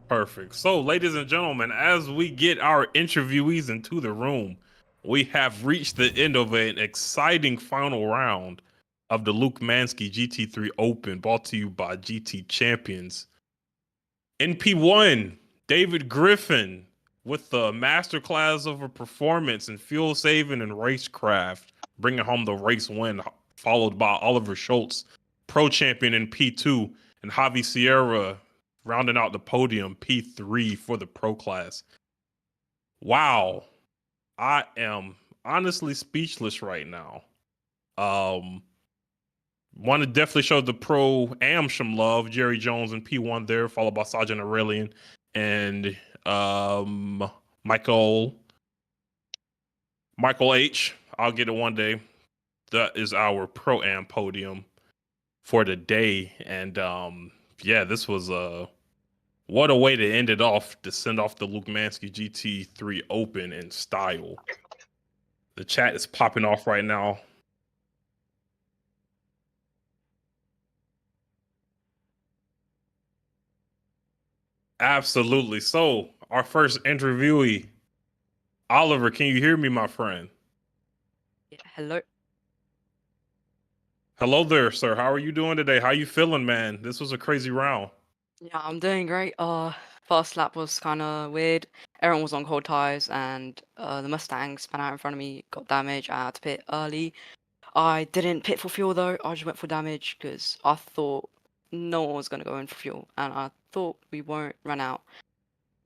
Speaker 3: Perfect. So, ladies and gentlemen, as we get our interviewees into the room, we have reached the end of an exciting final round of the Luke Mansky GT3 Open, brought to you by GT Champions. In P1, David Griffin with the masterclass of a performance in fuel saving and racecraft, bringing home the race win, followed by Oliver Schultz, pro champion in P2, and Javi Sierra rounding out the podium, P3 for the pro class. Wow. I am honestly speechless right now. Want to definitely show the pro Am some love. Jerry Jones in P1 there, followed by Sergeant Aurelian and Michael H. I'll get it one day. That is our pro Am podium for the day. And yeah, this was what a way to end it off, to send off the Luke Mansky GT3 Open in style. The chat is popping off right now. Absolutely. So, our first interviewee, Oliver, can you hear me, my friend?
Speaker 10: Yeah, hello.
Speaker 3: Hello there, sir. How are you doing today? How you feeling, man? This was a crazy round.
Speaker 10: Yeah, I'm doing great. First lap was kind of weird. Everyone was on cold tires, and the Mustang spun out in front of me, got damaged. I had to pit early. I didn't pit for fuel though. I just went for damage because I thought no one was gonna go in for fuel, and I thought we won't run out.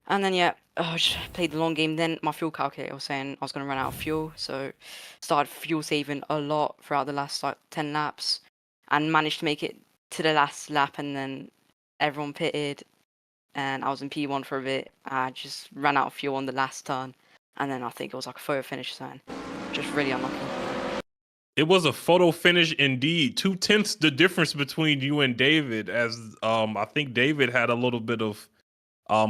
Speaker 10: And then yeah, I just played the long game. Then my fuel calculator was saying I was gonna run out of fuel, so started fuel saving a lot throughout the last like 10 laps, and managed to make it to the last lap. And then everyone pitted, and I was in P1 for a bit. I just ran out of fuel on the last turn, and then I think it was like a photo finish, so just really unlucky.
Speaker 3: It was a photo finish indeed. 2/10 the difference between you and David, as I think David had a little bit of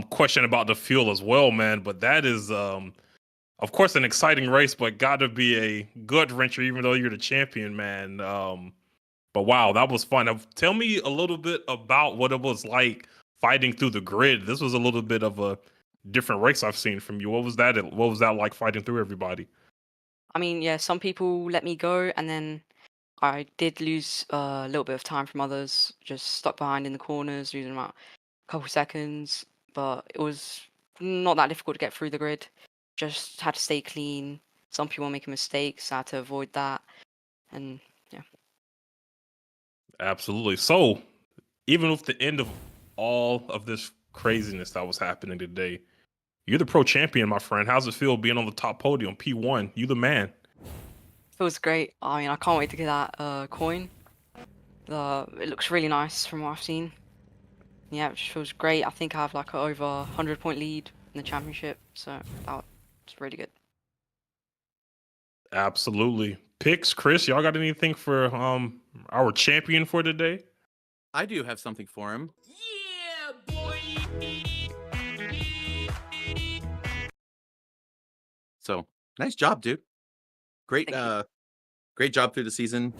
Speaker 3: question about the fuel as well, man. But that is of course an exciting race, but gotta be a gut wrencher, even though you're the champion, man. But wow, that was fun. Tell me a little bit about what it was like fighting through the grid. This was a little bit of a different race I've seen from you. What was that? What was that like fighting through everybody?
Speaker 10: I mean, yeah, some people let me go, and then I did lose a little bit of time from others. Just stuck behind in the corners, losing about a couple seconds. But it was not that difficult to get through the grid. Just had to stay clean. Some people were making mistakes. I had to avoid that. And yeah.
Speaker 3: Absolutely. So, even with the end of all of this craziness that was happening today, you're the pro champion, my friend. How's it feel being on the top podium, P1? You the man.
Speaker 10: Feels great. I mean, I can't wait to get that coin. It looks really nice from what I've seen. Yeah, it just feels great. I think I have like over 100-point lead in the championship, so that's really good.
Speaker 3: Absolutely. Picks, Chris, y'all got anything for our champion for today?
Speaker 1: I do have something for him. Yeah, boy. So, nice job, dude. Great great job through the season.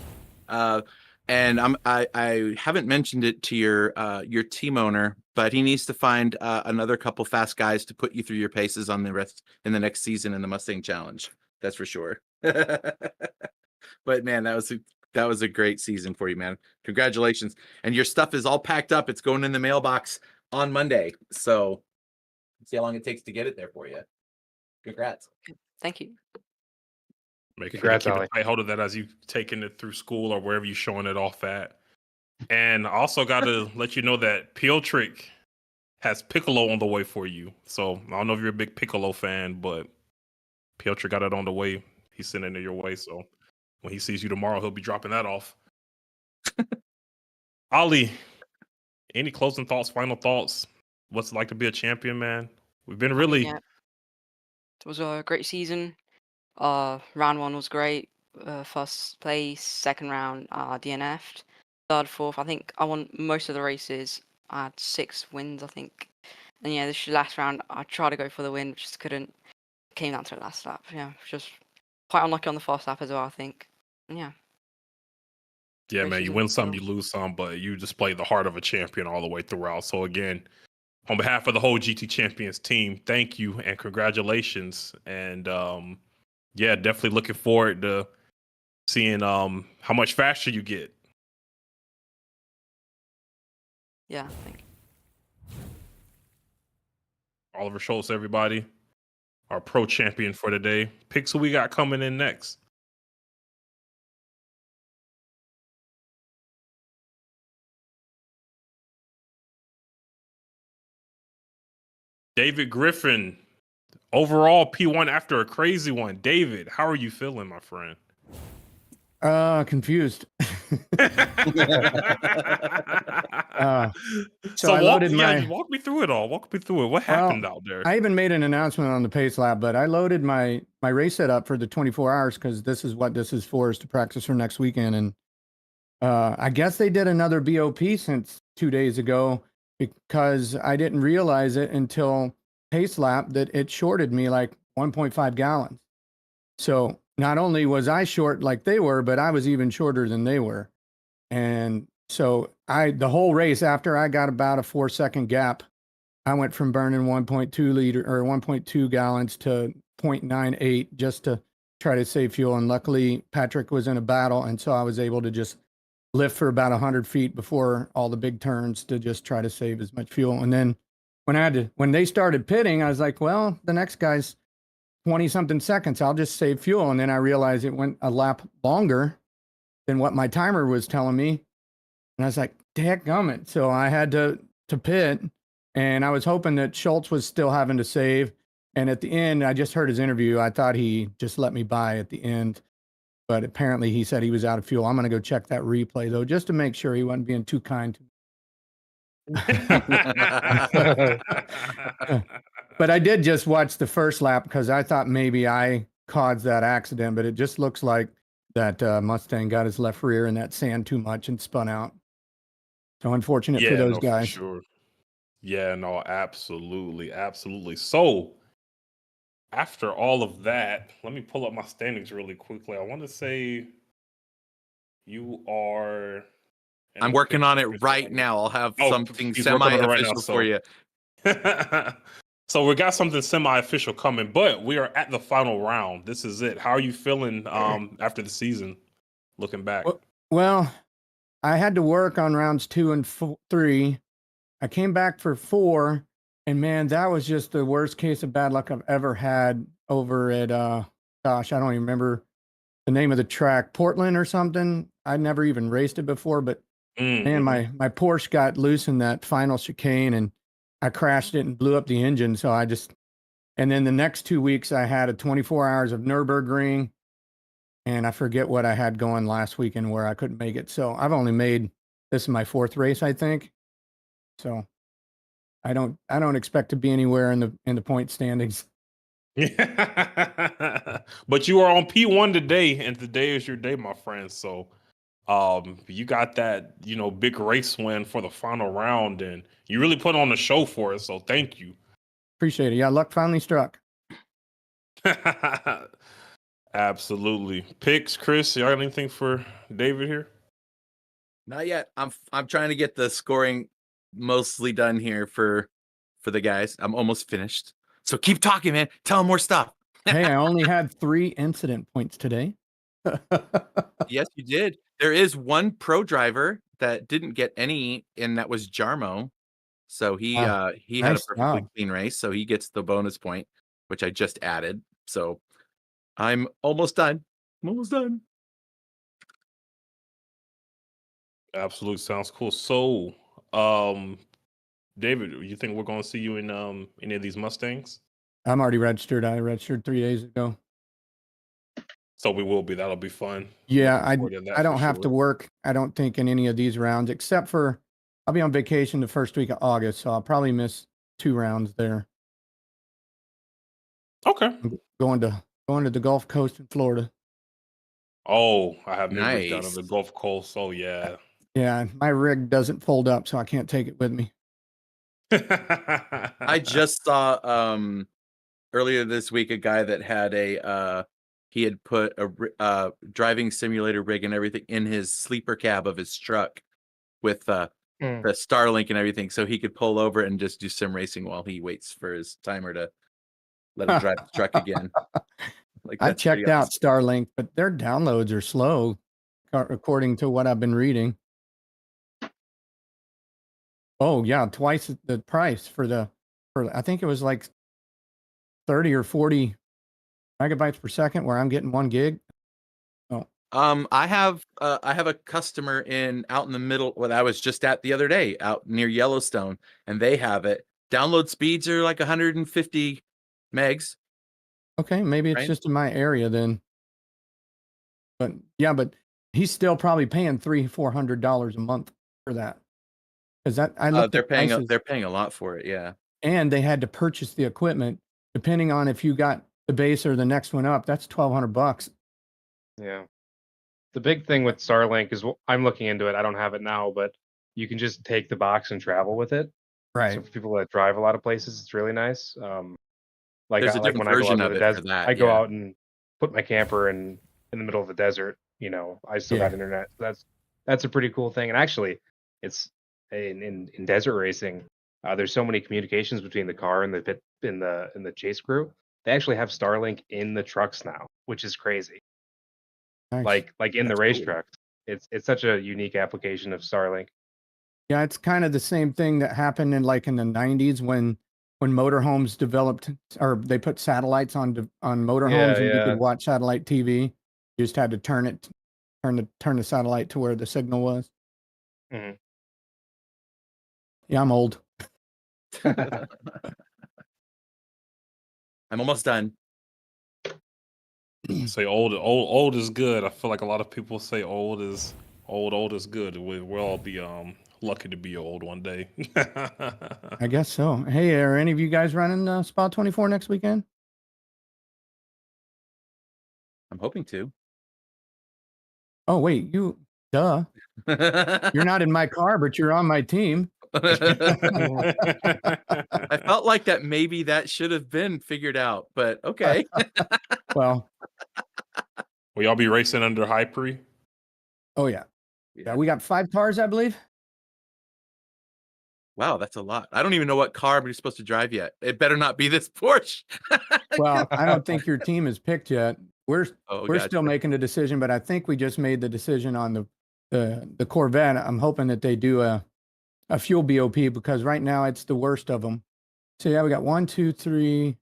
Speaker 1: And I haven't mentioned it to your team owner, but he needs to find another couple fast guys to put you through your paces on the rest in the next season in the Mustang Challenge. That's for sure. But man, that was a great season for you, man. Congratulations. And your stuff is all packed up. It's going in the mailbox on Monday. So see how long it takes to get it there for you. Congrats.
Speaker 10: Thank you.
Speaker 3: Make sure to keep a tight hold of that as you taking it through school or wherever you're showing it off at. And I also got to let you know that Piotric has Piccolo on the way for you. So I don't know if you're a big Piccolo fan, but Piotric got it on the way. He's sending it your way. So when he sees you tomorrow, he'll be dropping that off. Ali, any closing thoughts, final thoughts? What's it like to be a champion, man? We've been really...
Speaker 10: Yeah. It was a great season. Round 1 was great. First place, second round, DNF'd. Third, fourth, I think I won most of the races. I had 6 wins, I think. And yeah, this last round, I tried to go for the win, just couldn't. Came down to the last lap. Yeah, just quite unlucky on the first lap as well, I think. And yeah.
Speaker 3: Yeah, man, you win some, you lose some, but you display the heart of a champion all the way throughout. So again, on behalf of the whole GT Champions team, thank you and congratulations. And yeah, definitely looking forward to seeing how much faster you get.
Speaker 10: Yeah, thank you.
Speaker 3: Oliver Schultz, everybody, our pro champion for today. Picks who we got coming in next. David Griffin, overall P1 after a crazy one. David, how are you feeling, my friend?
Speaker 6: Confused.
Speaker 3: So I loaded walk me through it all. Walk me through it. What happened out there?
Speaker 6: I even made an announcement on the Pace Lab, but I loaded my race setup for the 24 hours because this is what this is for, is to practice for next weekend. And I guess they did another BOP since 2 days ago because I didn't realize it until Pace Lap that it shorted me like 1.5 gallons. So not only was I short like they were, but I was even shorter than they were. And so the whole race, after I got about a 4-second gap, I went from burning 1.2 gallons to 0.98 just to try to save fuel. And luckily Patrick was in a battle. And so I was able to just lift for about 100 feet before all the big turns to just try to save as much fuel. And then when they started pitting, I was like, well, the next guy's 20 something seconds. I'll just save fuel. And then I realized it went a lap longer than what my timer was telling me. And I was like, dadgummit. So I had to pit, and I was hoping that Schultz was still having to save. And at the end, I just heard his interview. I thought he just let me by at the end, but apparently he said he was out of fuel. I'm going to go check that replay though, just to make sure he wasn't being too kind to me. But I did just watch the first lap because I thought maybe I caused that accident, but it just looks like that Mustang got his left rear in that sand too much and spun out. So unfortunate for
Speaker 3: Yeah,
Speaker 6: those
Speaker 3: no, for
Speaker 6: guys.
Speaker 3: sure. Yeah, no, absolutely, absolutely. So after all of that, let me pull up my standings really quickly. I want to say you are.
Speaker 11: I'm working on it right now. I'll have something
Speaker 3: He's working on it right now.
Speaker 11: semi-official for you.
Speaker 3: So we got something semi-official coming, but we are at the final round. This is it. How are you feeling after the season? Looking back.
Speaker 6: Well, I had to work on rounds 2 and 3. I came back for 4, and man, that was just the worst case of bad luck I've ever had over at gosh, I don't even remember the name of the track, Portland or something. I'd never even raced it before, but man, my Porsche got loose in that final chicane, and I crashed it and blew up the engine. So and then the next 2 weeks I had a 24 hours of Nürburgring, and I forget what I had going last weekend where I couldn't make it. So I've only made, this is my 4th race, I think. So I don't expect to be anywhere in the point standings.
Speaker 3: But you are on P1 today, and today is your day, my friend. So you got that, big race win for the final round, and you really put on a show for us. So thank you.
Speaker 6: Appreciate it. Yeah, luck finally struck.
Speaker 3: Absolutely. Picks, Chris, you got anything for David here?
Speaker 11: Not yet. I'm trying to get the scoring mostly done here for the guys. I'm almost finished. So keep talking, man. Tell them more stuff.
Speaker 6: Hey, I only had 3 incident points today.
Speaker 11: Yes, you did. There is one pro driver that didn't get any, and that was Jarmo. So he had a perfectly clean race, so he gets the bonus point, which I just added. So I'm almost done.
Speaker 3: Absolutely, sounds cool. So, David, you think we're going to see you in any of these Mustangs?
Speaker 6: I'm already registered. I registered 3 days ago.
Speaker 3: So we will be. That'll be fun.
Speaker 6: Yeah, I don't have to work, I don't think, in any of these rounds, except for I'll be on vacation the first week of August, so I'll probably miss 2 rounds there.
Speaker 3: Okay.
Speaker 6: I'm going to the Gulf Coast in Florida.
Speaker 3: Oh, I have neighbors down
Speaker 11: Nice.
Speaker 3: on the Gulf Coast. Oh, yeah.
Speaker 6: Yeah, my rig doesn't fold up, so I can't take it with me.
Speaker 11: I just saw earlier this week a guy that had he had put a driving simulator rig and everything in his sleeper cab of his truck with the Starlink and everything, so he could pull over and just do sim racing while he waits for his timer to let him drive the truck again. Like,
Speaker 6: I checked out Starlink, but their downloads are slow, according to what I've been reading. Oh yeah, twice the price for I think it was like 30 or 40 megabytes per second, where I'm getting 1 gig. Oh.
Speaker 11: I have a customer out in the middle, what I was just at the other day, out near Yellowstone, and they have it. Download speeds are like 150 megs.
Speaker 6: Okay, maybe it's just in my area then. But yeah, but he's still probably paying $300-400 a month for that. Because I looked
Speaker 11: they're
Speaker 6: at prices,
Speaker 11: they're paying a lot for it, yeah.
Speaker 6: and they had to purchase the equipment. Depending on if you got the base or the next one up, that's $1,200.
Speaker 8: Yeah. The big thing with Starlink is, I'm looking into it. I don't have it now, but you can just take the box and travel with it.
Speaker 6: Right.
Speaker 8: So for people that drive a lot of places, it's really nice. Like
Speaker 11: There's a different
Speaker 8: when I go
Speaker 11: version
Speaker 8: out
Speaker 11: of
Speaker 8: to the
Speaker 11: it for
Speaker 8: desert,
Speaker 11: that,
Speaker 8: I go
Speaker 11: yeah.
Speaker 8: out and put my camper in the middle of the desert. I still got internet. That's a pretty cool thing. And actually, it's in desert racing. There's so many communications between the car and the pit in the chase crew. They actually have Starlink in the trucks now, which is crazy.
Speaker 6: Nice.
Speaker 8: Like in the race trucks. It's such a unique application of Starlink.
Speaker 6: Yeah, it's kind of the same thing that happened in the 90s when motorhomes developed, or they put satellites on motorhomes, and you could watch satellite TV. You just had to turn the satellite to where the signal was.
Speaker 8: Mm-hmm.
Speaker 6: Yeah, I'm old.
Speaker 11: I'm almost done.
Speaker 3: Say old is good. I feel like a lot of people say old is good. We'll all be lucky to be old one day.
Speaker 6: I guess so. Hey, are any of you guys running Spa 24 next weekend?
Speaker 11: I'm hoping to.
Speaker 6: Oh wait, duh. You're not in my car, but you're on my team.
Speaker 11: I felt like that maybe that should have been figured out, but okay.
Speaker 6: Well,
Speaker 3: will y'all be racing under Hyperi?
Speaker 6: oh yeah. We got 5 cars, I believe.
Speaker 11: Wow, that's a lot. I don't even know what car you're supposed to drive yet. It better not be this Porsche.
Speaker 6: Well, I don't think your team is picked yet. We're
Speaker 11: Gotcha.
Speaker 6: still making a decision, but I think we just made the decision on the Corvette. I'm hoping that they do a fuel BOP because right now it's the worst of them. So yeah, we got 1, 2, 3.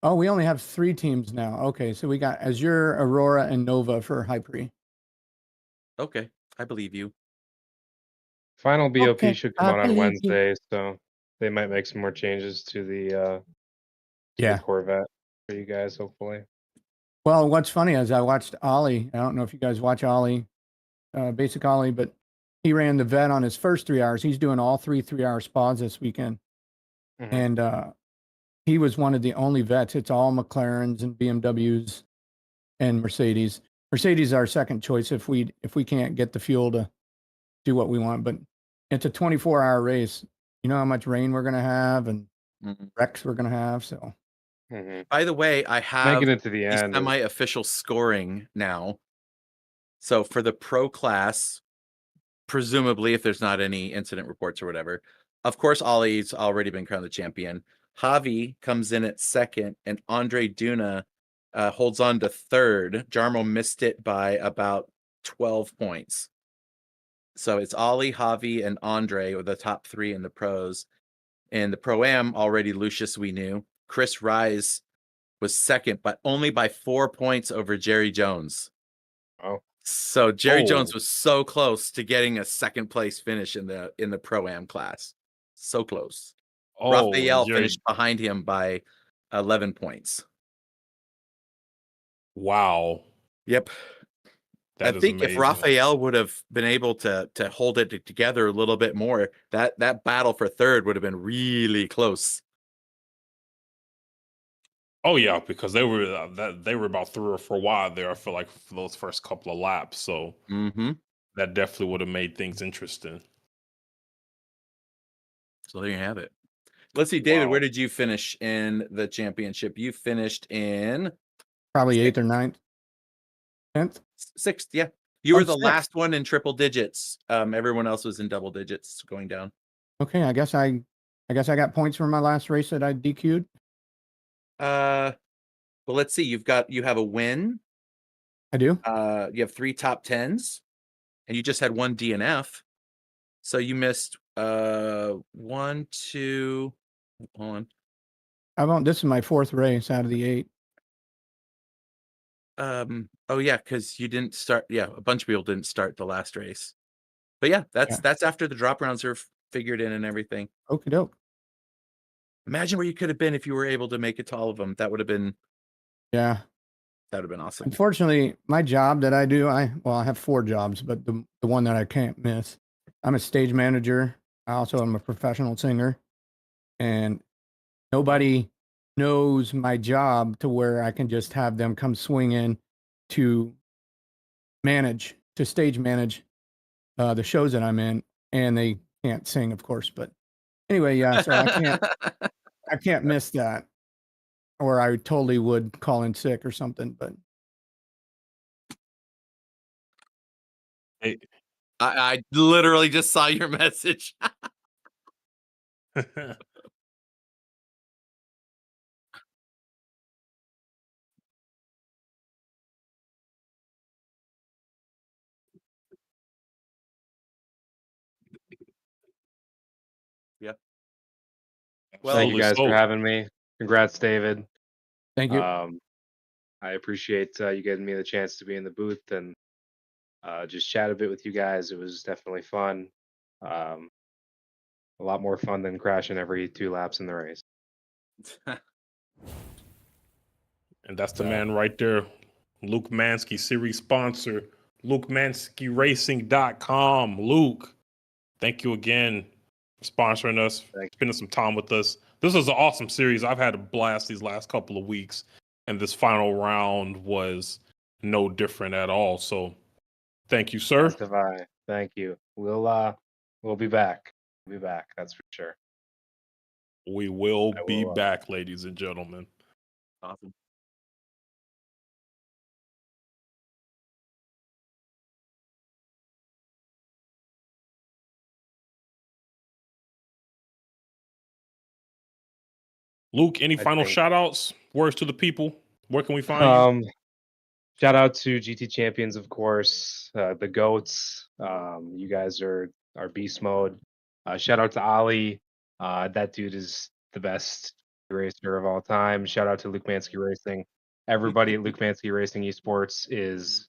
Speaker 6: Oh, we only have 3 teams now. Okay, so we got Azure, Aurora, and Nova for Hyperi.
Speaker 11: Okay, I believe you.
Speaker 8: Final BOP
Speaker 6: Okay,
Speaker 8: should come
Speaker 6: I
Speaker 8: out on
Speaker 6: believe you.
Speaker 8: Wednesday, so they might make some more changes to the Corvette for you guys, hopefully.
Speaker 6: Well, what's funny is I watched Ollie. I don't know if you guys watch Ollie, Basic Ollie, but he ran the vet on his first 3 hours. He's doing all 3 3-hour spas this weekend.
Speaker 8: Mhm.
Speaker 6: And he was one of the only vets. It's all McLarens and BMWs and Mercedes. Mercedes is our second choice if we can't get the fuel to do what we want. But it's a 24-hour race. You know how much rain we're going to have and wrecks we're going to have. So,
Speaker 11: By the way, I have
Speaker 8: making it to the end
Speaker 11: semi-official scoring now. So for the pro class, presumably, if there's not any incident reports or whatever, of course, Ollie's already been crowned the champion. Javi comes in at second, and Andre Duna holds on to third. Jarmo missed it by about 12 points. So it's Ollie, Javi, and Andre are the top 3 in the pros. In the Pro-Am, already Lucius we knew. Chris Rise was second, but only by 4 points over Jerry Jones.
Speaker 8: Oh.
Speaker 11: So Jerry Jones was so close to getting a second place finish in the Pro-Am class. So close. Raphael finished behind him by 11 points.
Speaker 3: Wow.
Speaker 11: Yep. I think if Raphael would have been able to hold it together a little bit more, that battle for third would have been really close.
Speaker 3: Oh yeah, because they were about 3 or 4 wide there. I feel like for those first couple of laps, so that definitely would have made things interesting.
Speaker 11: So there you have it. Let's see, David. Where did you finish in the championship? You finished in
Speaker 6: probably 8th or 9th, 10th,
Speaker 11: 6th. Yeah, you were the last one in triple digits. Everyone else was in double digits going down.
Speaker 6: Okay, I guess I got points for my last race that I DQ'd.
Speaker 11: Well, let's see. You have a win.
Speaker 6: I do.
Speaker 11: You have 3 top 10s, and you just had 1 DNF. So you missed 1, 2. Hold on.
Speaker 6: This is my 4th race out of the 8.
Speaker 11: Oh yeah, because you didn't start. Yeah, a bunch of people didn't start the last race. But yeah, that's after the drop rounds are figured in and everything.
Speaker 6: Okie doke.
Speaker 11: Imagine where you could have been if you were able to make it to all of them. That would have been.
Speaker 6: Yeah.
Speaker 11: That would have been awesome.
Speaker 6: Unfortunately, my job that I do, I have 4 jobs, but the one that I can't miss, I'm a stage manager. I also am a professional singer, and nobody knows my job to where I can just have them come swing in to stage manage the shows that I'm in, and they can't sing, of course. But anyway, yeah, so I can't miss that, or I totally would call in sick or something. But
Speaker 11: I literally just saw your message. Yeah.
Speaker 8: Well, thank you guys for having me. Congrats, David.
Speaker 6: Thank you.
Speaker 8: I appreciate you getting me the chance to be in the booth and just chat a bit with you guys. It was definitely fun. A lot more fun than crashing every 2 laps in the race.
Speaker 3: And that's the man right there, Luke Mansky, series sponsor, LukeManskyRacing.com. Luke, thank you again for sponsoring us, spending some time with us. This was an awesome series. I've had a blast these last couple of weeks, and this final round was no different at all. So thank you, sir.
Speaker 8: Testify. Thank you. We'll be back. We'll be back. That's for sure.
Speaker 3: We will be back, ladies and gentlemen.
Speaker 11: Awesome.
Speaker 3: Luke, any final shout outs, words to the people? Where can we find you?
Speaker 8: Shout out to GT Champions, of course, the GOATs. You guys are beast mode. Shout out to Ali. That dude is the best racer of all time. Shout out to Luke Mansky Racing. Everybody at Luke Mansky Racing Esports is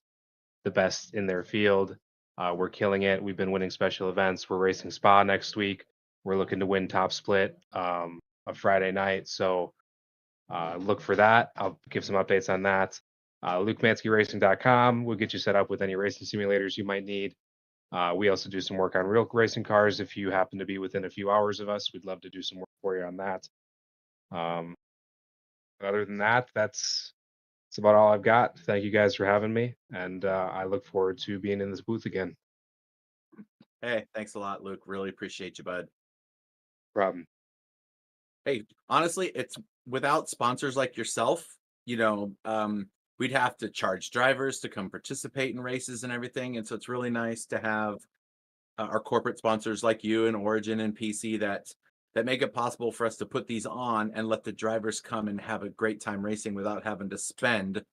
Speaker 8: the best in their field. We're killing it. We've been winning special events. We're racing Spa next week. We're looking to win Top Split a Friday night. So look for that. I'll give some updates on that. LukeManskyRacing.com will get you set up with any racing simulators you might need. We also do some work on real racing cars. If you happen to be within a few hours of us, we'd love to do some work for you on that. Other than that, that's about all I've got. Thank you guys for having me, and I look forward to being in this booth again.
Speaker 11: Hey, thanks a lot, Luke. Really appreciate you, bud.
Speaker 8: Problem.
Speaker 11: Hey, honestly, it's without sponsors like yourself, we'd have to charge drivers to come participate in races and everything. And so it's really nice to have our corporate sponsors like you and Origin and PC that make it possible for us to put these on and let the drivers come and have a great time racing without having to spend,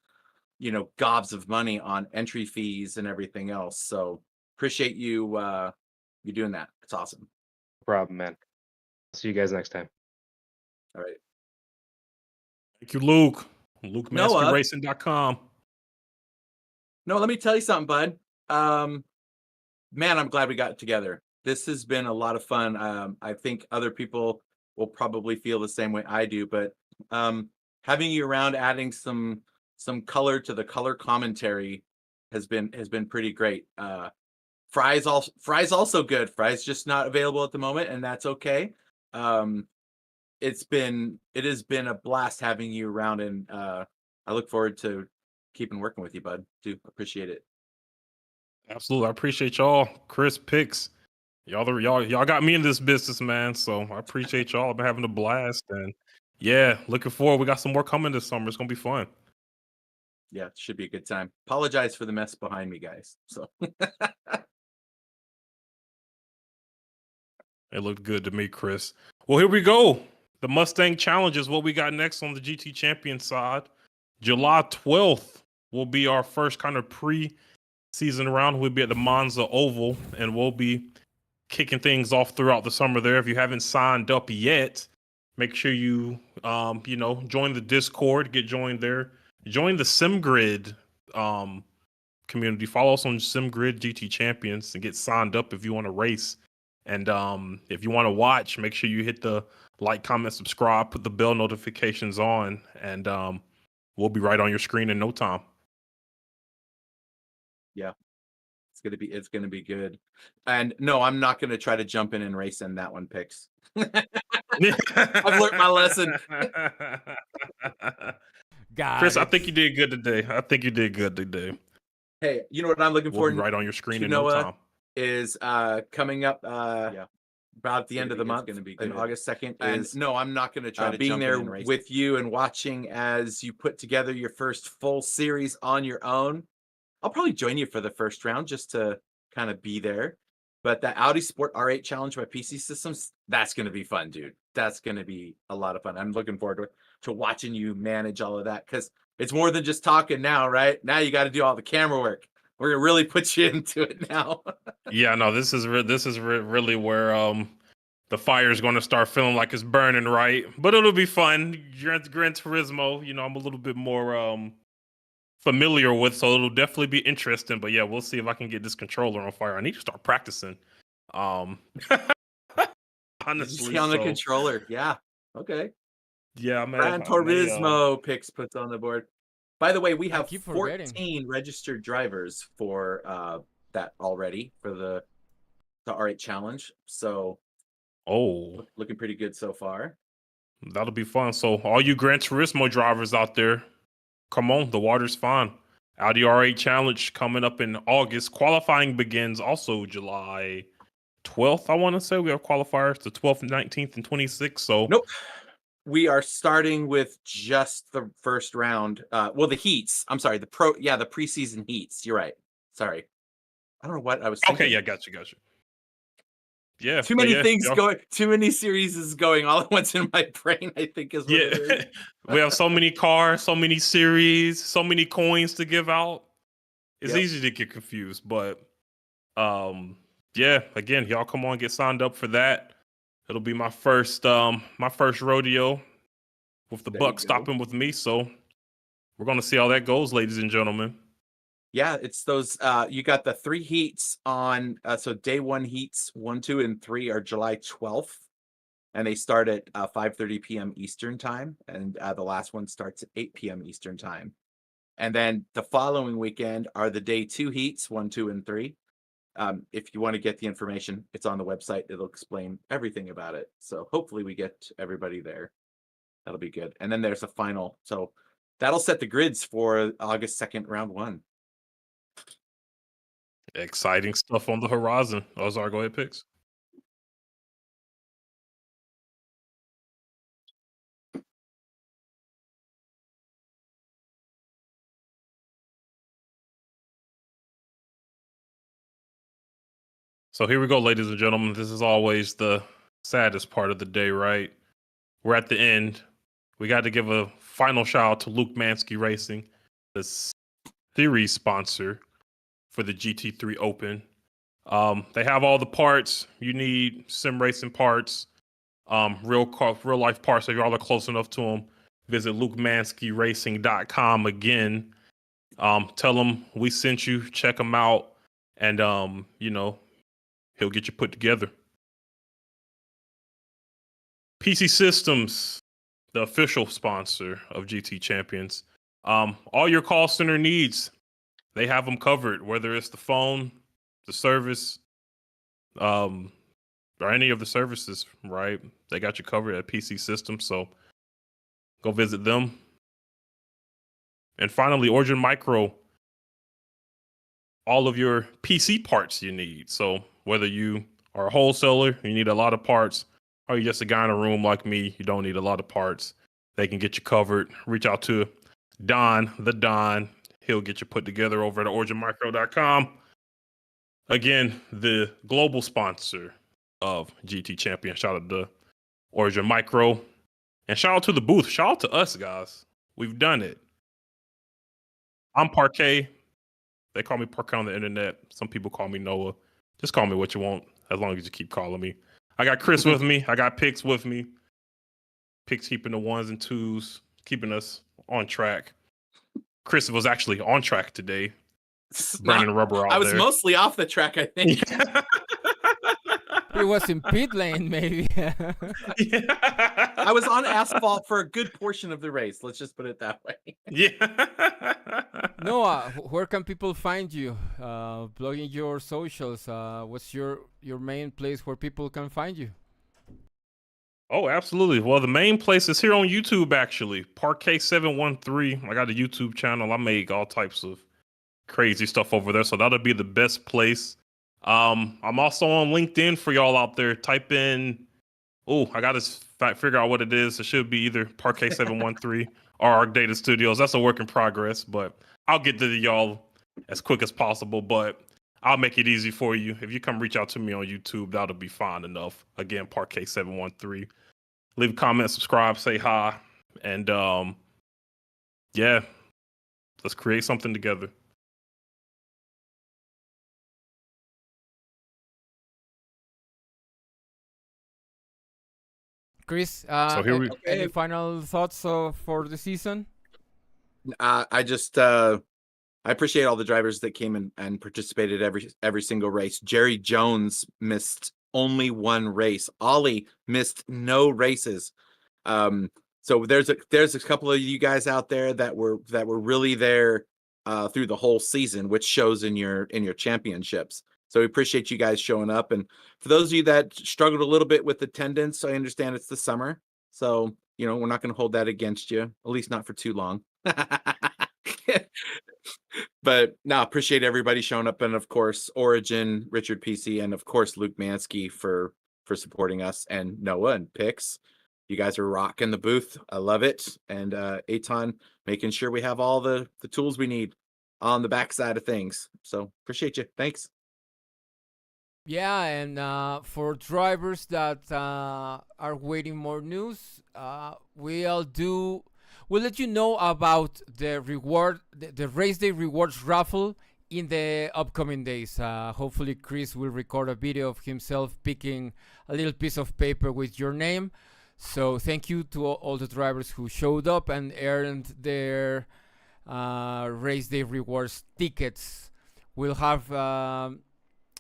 Speaker 11: gobs of money on entry fees and everything else. So appreciate you doing that. It's awesome.
Speaker 8: No problem, man. See you guys next time.
Speaker 11: All right.
Speaker 3: Thank you, Luke. LukeManskyRacing.com.
Speaker 11: No, let me tell you something, bud. Man, I'm glad we got together. This has been a lot of fun. I think other people will probably feel the same way I do, but having you around, adding some color to the color commentary has been pretty great. Fry's also good. Fry's just not available at the moment, and that's okay. It has been a blast having you around, and I look forward to keeping working with you, bud. Do appreciate it.
Speaker 3: Absolutely. I appreciate y'all. Chris, Picks. Y'all got me in this business, man. So I appreciate y'all. I've been having a blast, and yeah, looking forward. We got some more coming this summer. It's gonna be fun.
Speaker 11: Yeah, it should be a good time. Apologize for the mess behind me, guys. So
Speaker 3: it looked good to me, Chris. Well, here we go. The Mustang Challenge is what we got next on the GT Champion side. July 12th will be our first kind of pre-season round. We'll be at the Monza Oval, and we'll be kicking things off throughout the summer there. If you haven't signed up yet, make sure you join the Discord, get joined there. Join the SimGrid community. Follow us on SimGrid GT Champions and get signed up if you want to race. And if you want to watch, make sure you hit the like, comment, subscribe, put the bell notifications on, and we'll be right on your screen in no time.
Speaker 11: Yeah. It's gonna be good. And no, I'm not gonna try to jump in and race in that one, Picks. I've learned my lesson.
Speaker 3: Chris, I think you did good today.
Speaker 11: Hey, you know what I'm looking for?
Speaker 3: Right on your screen in no time.
Speaker 11: Is coming up about the end of the month. It's gonna be good. August 2nd. And no, I'm not gonna try to being there with you and watching as you put together your first full series on your own. I'll probably join you for the first round just to kind of be there. But the Audi Sport R8 Challenge by PC Systems, that's going to be fun, dude. That's going to be a lot of fun. I'm looking forward to watching you manage all of that, because it's more than just talking now, right? Now you got to do all the camera work. We're going to really put you into it now.
Speaker 3: Yeah, no, this is really where the fire is going to start feeling like it's burning, right? But it'll be fun. Gran Turismo, I'm a little bit more familiar with, so it'll definitely be interesting. But yeah, we'll see if I can get this controller on fire. I need to start practicing. Honestly,
Speaker 11: on the controller, yeah, okay,
Speaker 3: yeah, man.
Speaker 11: Gran Turismo Picks puts on the board. By the way, we have 14 registered drivers for that already for the R8 Challenge. So, looking pretty good so far.
Speaker 3: That'll be fun. So, all you Gran Turismo drivers out there, come on, the water's fine. Audi R8 Challenge coming up in August. Qualifying begins also July 12th, I want to say. We have qualifiers the 12th, 19th, and 26th. So
Speaker 11: nope. We are starting with just the first round. Well, the heats. I'm sorry, the preseason heats. You're right. Sorry. I don't know what I was thinking.
Speaker 3: Okay, yeah, got you. Yeah.
Speaker 11: Too many things going, too many series is going all at once in my brain, I think is what it is.
Speaker 3: We have so many cars, so many series, so many coins to give out. It's easy to get confused, but yeah, again, y'all come on, get signed up for that. It'll be my first rodeo with the buck stopping with me. So we're gonna see how that goes, ladies and gentlemen.
Speaker 11: Yeah, it's those you got the 3 heats on so day 1 heats 1, 2, and 3 are July 12th. And they start at 5:30 p.m. Eastern time, and the last one starts at 8 p.m. Eastern time. And then the following weekend are the day 2 heats, 1, 2, and 3. If you want to get the information, it's on the website. It'll explain everything about it. So hopefully we get everybody there. That'll be good. And then there's a final. So that'll set the grids for August 2nd, round 1.
Speaker 3: Exciting stuff on the horizon. Ozar, go ahead, picks. So here we go, ladies and gentlemen. This is always the saddest part of the day, right? We're at the end. We got to give a final shout out to Luke Mansky Racing, the series sponsor for the GT3 Open. They have all the parts you need, sim racing parts, real life parts. So if y'all are close enough to them, visit LukeManskyRacing.com again. Tell them we sent you, check them out, and he'll get you put together. PC Systems, the official sponsor of GT Champions. All your call center needs, they have them covered, whether it's the phone, the service, or any of the services, right? They got you covered at PC Systems, so go visit them. And finally, Origin Micro, all of your PC parts you need. So whether you are a wholesaler, you need a lot of parts, or you're just a guy in a room like me, you don't need a lot of parts, they can get you covered. Reach out to Don, the Don. He'll get you put together over at originmicro.com. Again, the global sponsor of GT Champion. Shout out to Origin Micro. And shout out to the booth. Shout out to us, guys. We've done it. I'm Parquet. They call me Parquet on the internet. Some people call me Noah. Just call me what you want, as long as you keep calling me. I got Chris with me. I got Pix with me. Pix keeping the 1s and 2s, keeping us on track. Chris was actually on track today. Burning rubber out there.
Speaker 11: I was mostly off the track, I think.
Speaker 5: He was in pit lane, maybe.
Speaker 11: I was on asphalt for a good portion of the race. Let's just put it that way.
Speaker 3: Yeah.
Speaker 5: Noah, where can people find you? Blogging your socials. What's your main place where people can find you?
Speaker 3: Oh, absolutely. Well, the main place is here on YouTube, actually. Parquet713. I got a YouTube channel. I make all types of crazy stuff over there, so that'll be the best place. I'm also on LinkedIn for y'all out there. Type in, I got to figure out what it is. It should be either Parquet713 or Arc Data Studios. That's a work in progress, but I'll get to y'all as quick as possible, but I'll make it easy for you. If you come reach out to me on YouTube, that'll be fine enough. Again, Parquet713. Leave a comment, subscribe, say hi, and yeah, let's create something together.
Speaker 5: Chris,
Speaker 3: so
Speaker 5: any final thoughts for the season?
Speaker 11: I appreciate all the drivers that came and participated every single race. Jerry Jones missed only 1 race. Ollie missed no races. So there's a couple of you guys out there that were really there through the whole season, which shows in your championships. So we appreciate you guys showing up. And for those of you that struggled a little bit with attendance, I understand it's the summer. So, we're not going to hold that against you, at least not for too long. But no, appreciate everybody showing up, and of course Origin, Richard PC, and of course Luke Mansky for supporting us, and Noah and Pix. You guys are rocking the booth. I love it. And Aton making sure we have all the tools we need on the backside of things. So appreciate you. Thanks.
Speaker 5: Yeah, and for drivers that are waiting more news, we'll let you know about the race day rewards raffle in the upcoming days. Hopefully Chris will record a video of himself picking a little piece of paper with your name. So thank you to all the drivers who showed up and earned their race day rewards tickets. We'll have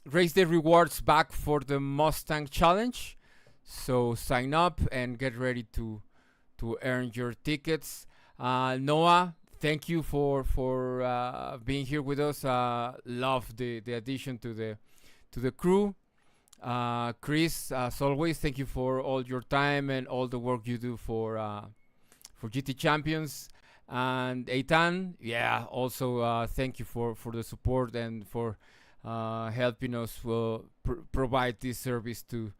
Speaker 5: race day rewards back for the Mustang Challenge. So sign up and get ready to earn your tickets. Noah, thank you for being here with us. Love the addition to the crew. Chris, as always, thank you for all your time and all the work you do for GT Champions. And Eitan, yeah, also thank you for the support and for helping us provide this service to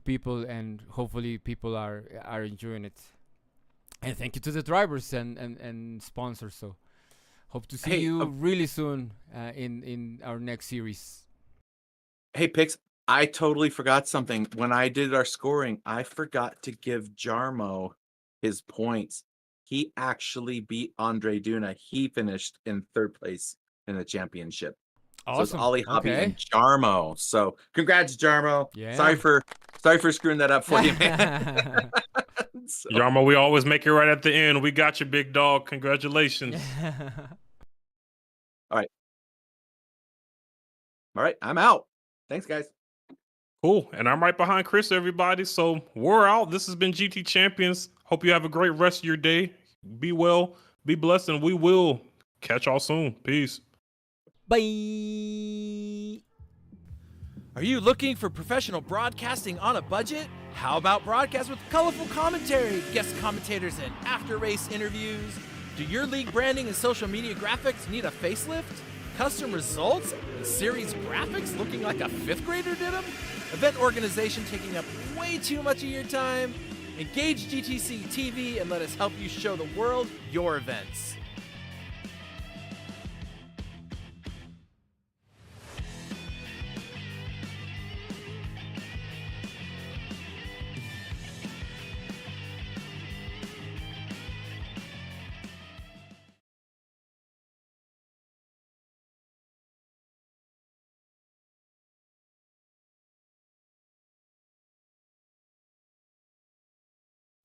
Speaker 5: people, and hopefully people are enjoying it. And thank you to the drivers and sponsors. So hope to see you really soon in our next series.
Speaker 11: Hey, Pix, I totally forgot something. When I did our scoring, I forgot to give Jarmo his points. He actually beat Andre Duna. He finished in 3rd place in the championship.
Speaker 5: Awesome.
Speaker 11: So it's Ollie Hobby
Speaker 5: Okay.
Speaker 11: and Jarmo. So congrats, Jarmo.
Speaker 5: Yeah.
Speaker 11: Sorry for screwing that up for you, man. So,
Speaker 3: Yarmo, we always make it right at the end. We got you, big dog. Congratulations.
Speaker 11: all right, I'm out. Thanks, guys.
Speaker 3: Cool. And I'm right behind Chris, everybody. So we're out. This has been GT Champions. Hope you have a great rest of your day. Be well, be blessed, and we will catch y'all soon. Peace.
Speaker 5: Bye.
Speaker 1: Are you looking for professional broadcasting on a budget? How about broadcast with colorful commentary, guest commentators, and after-race interviews? Do your league branding and social media graphics need a facelift? Custom results and series graphics looking like a 5th grader did them? Event organization taking up way too much of your time? Engage GTC TV and let us help you show the world your events.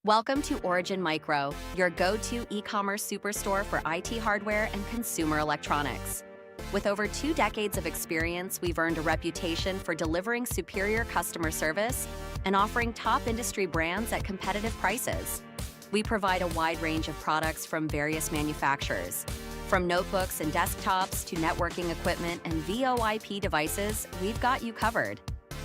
Speaker 2: Welcome to Origin Micro, your go-to e-commerce superstore for IT hardware and consumer electronics. With over 2 decades of experience, we've earned a reputation for delivering superior customer service and offering top industry brands at competitive prices. We provide a wide range of products from various manufacturers. From notebooks and desktops to networking equipment and VoIP devices, we've got you covered.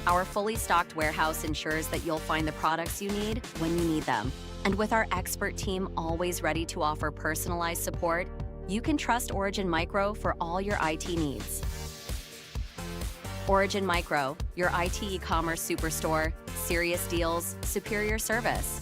Speaker 2: Our fully stocked warehouse ensures that you'll find the products you need when you need them. And with our expert team always ready to offer personalized support, you can trust Origin Micro for all your IT needs. Origin Micro, your IT e-commerce superstore, serious deals, superior service.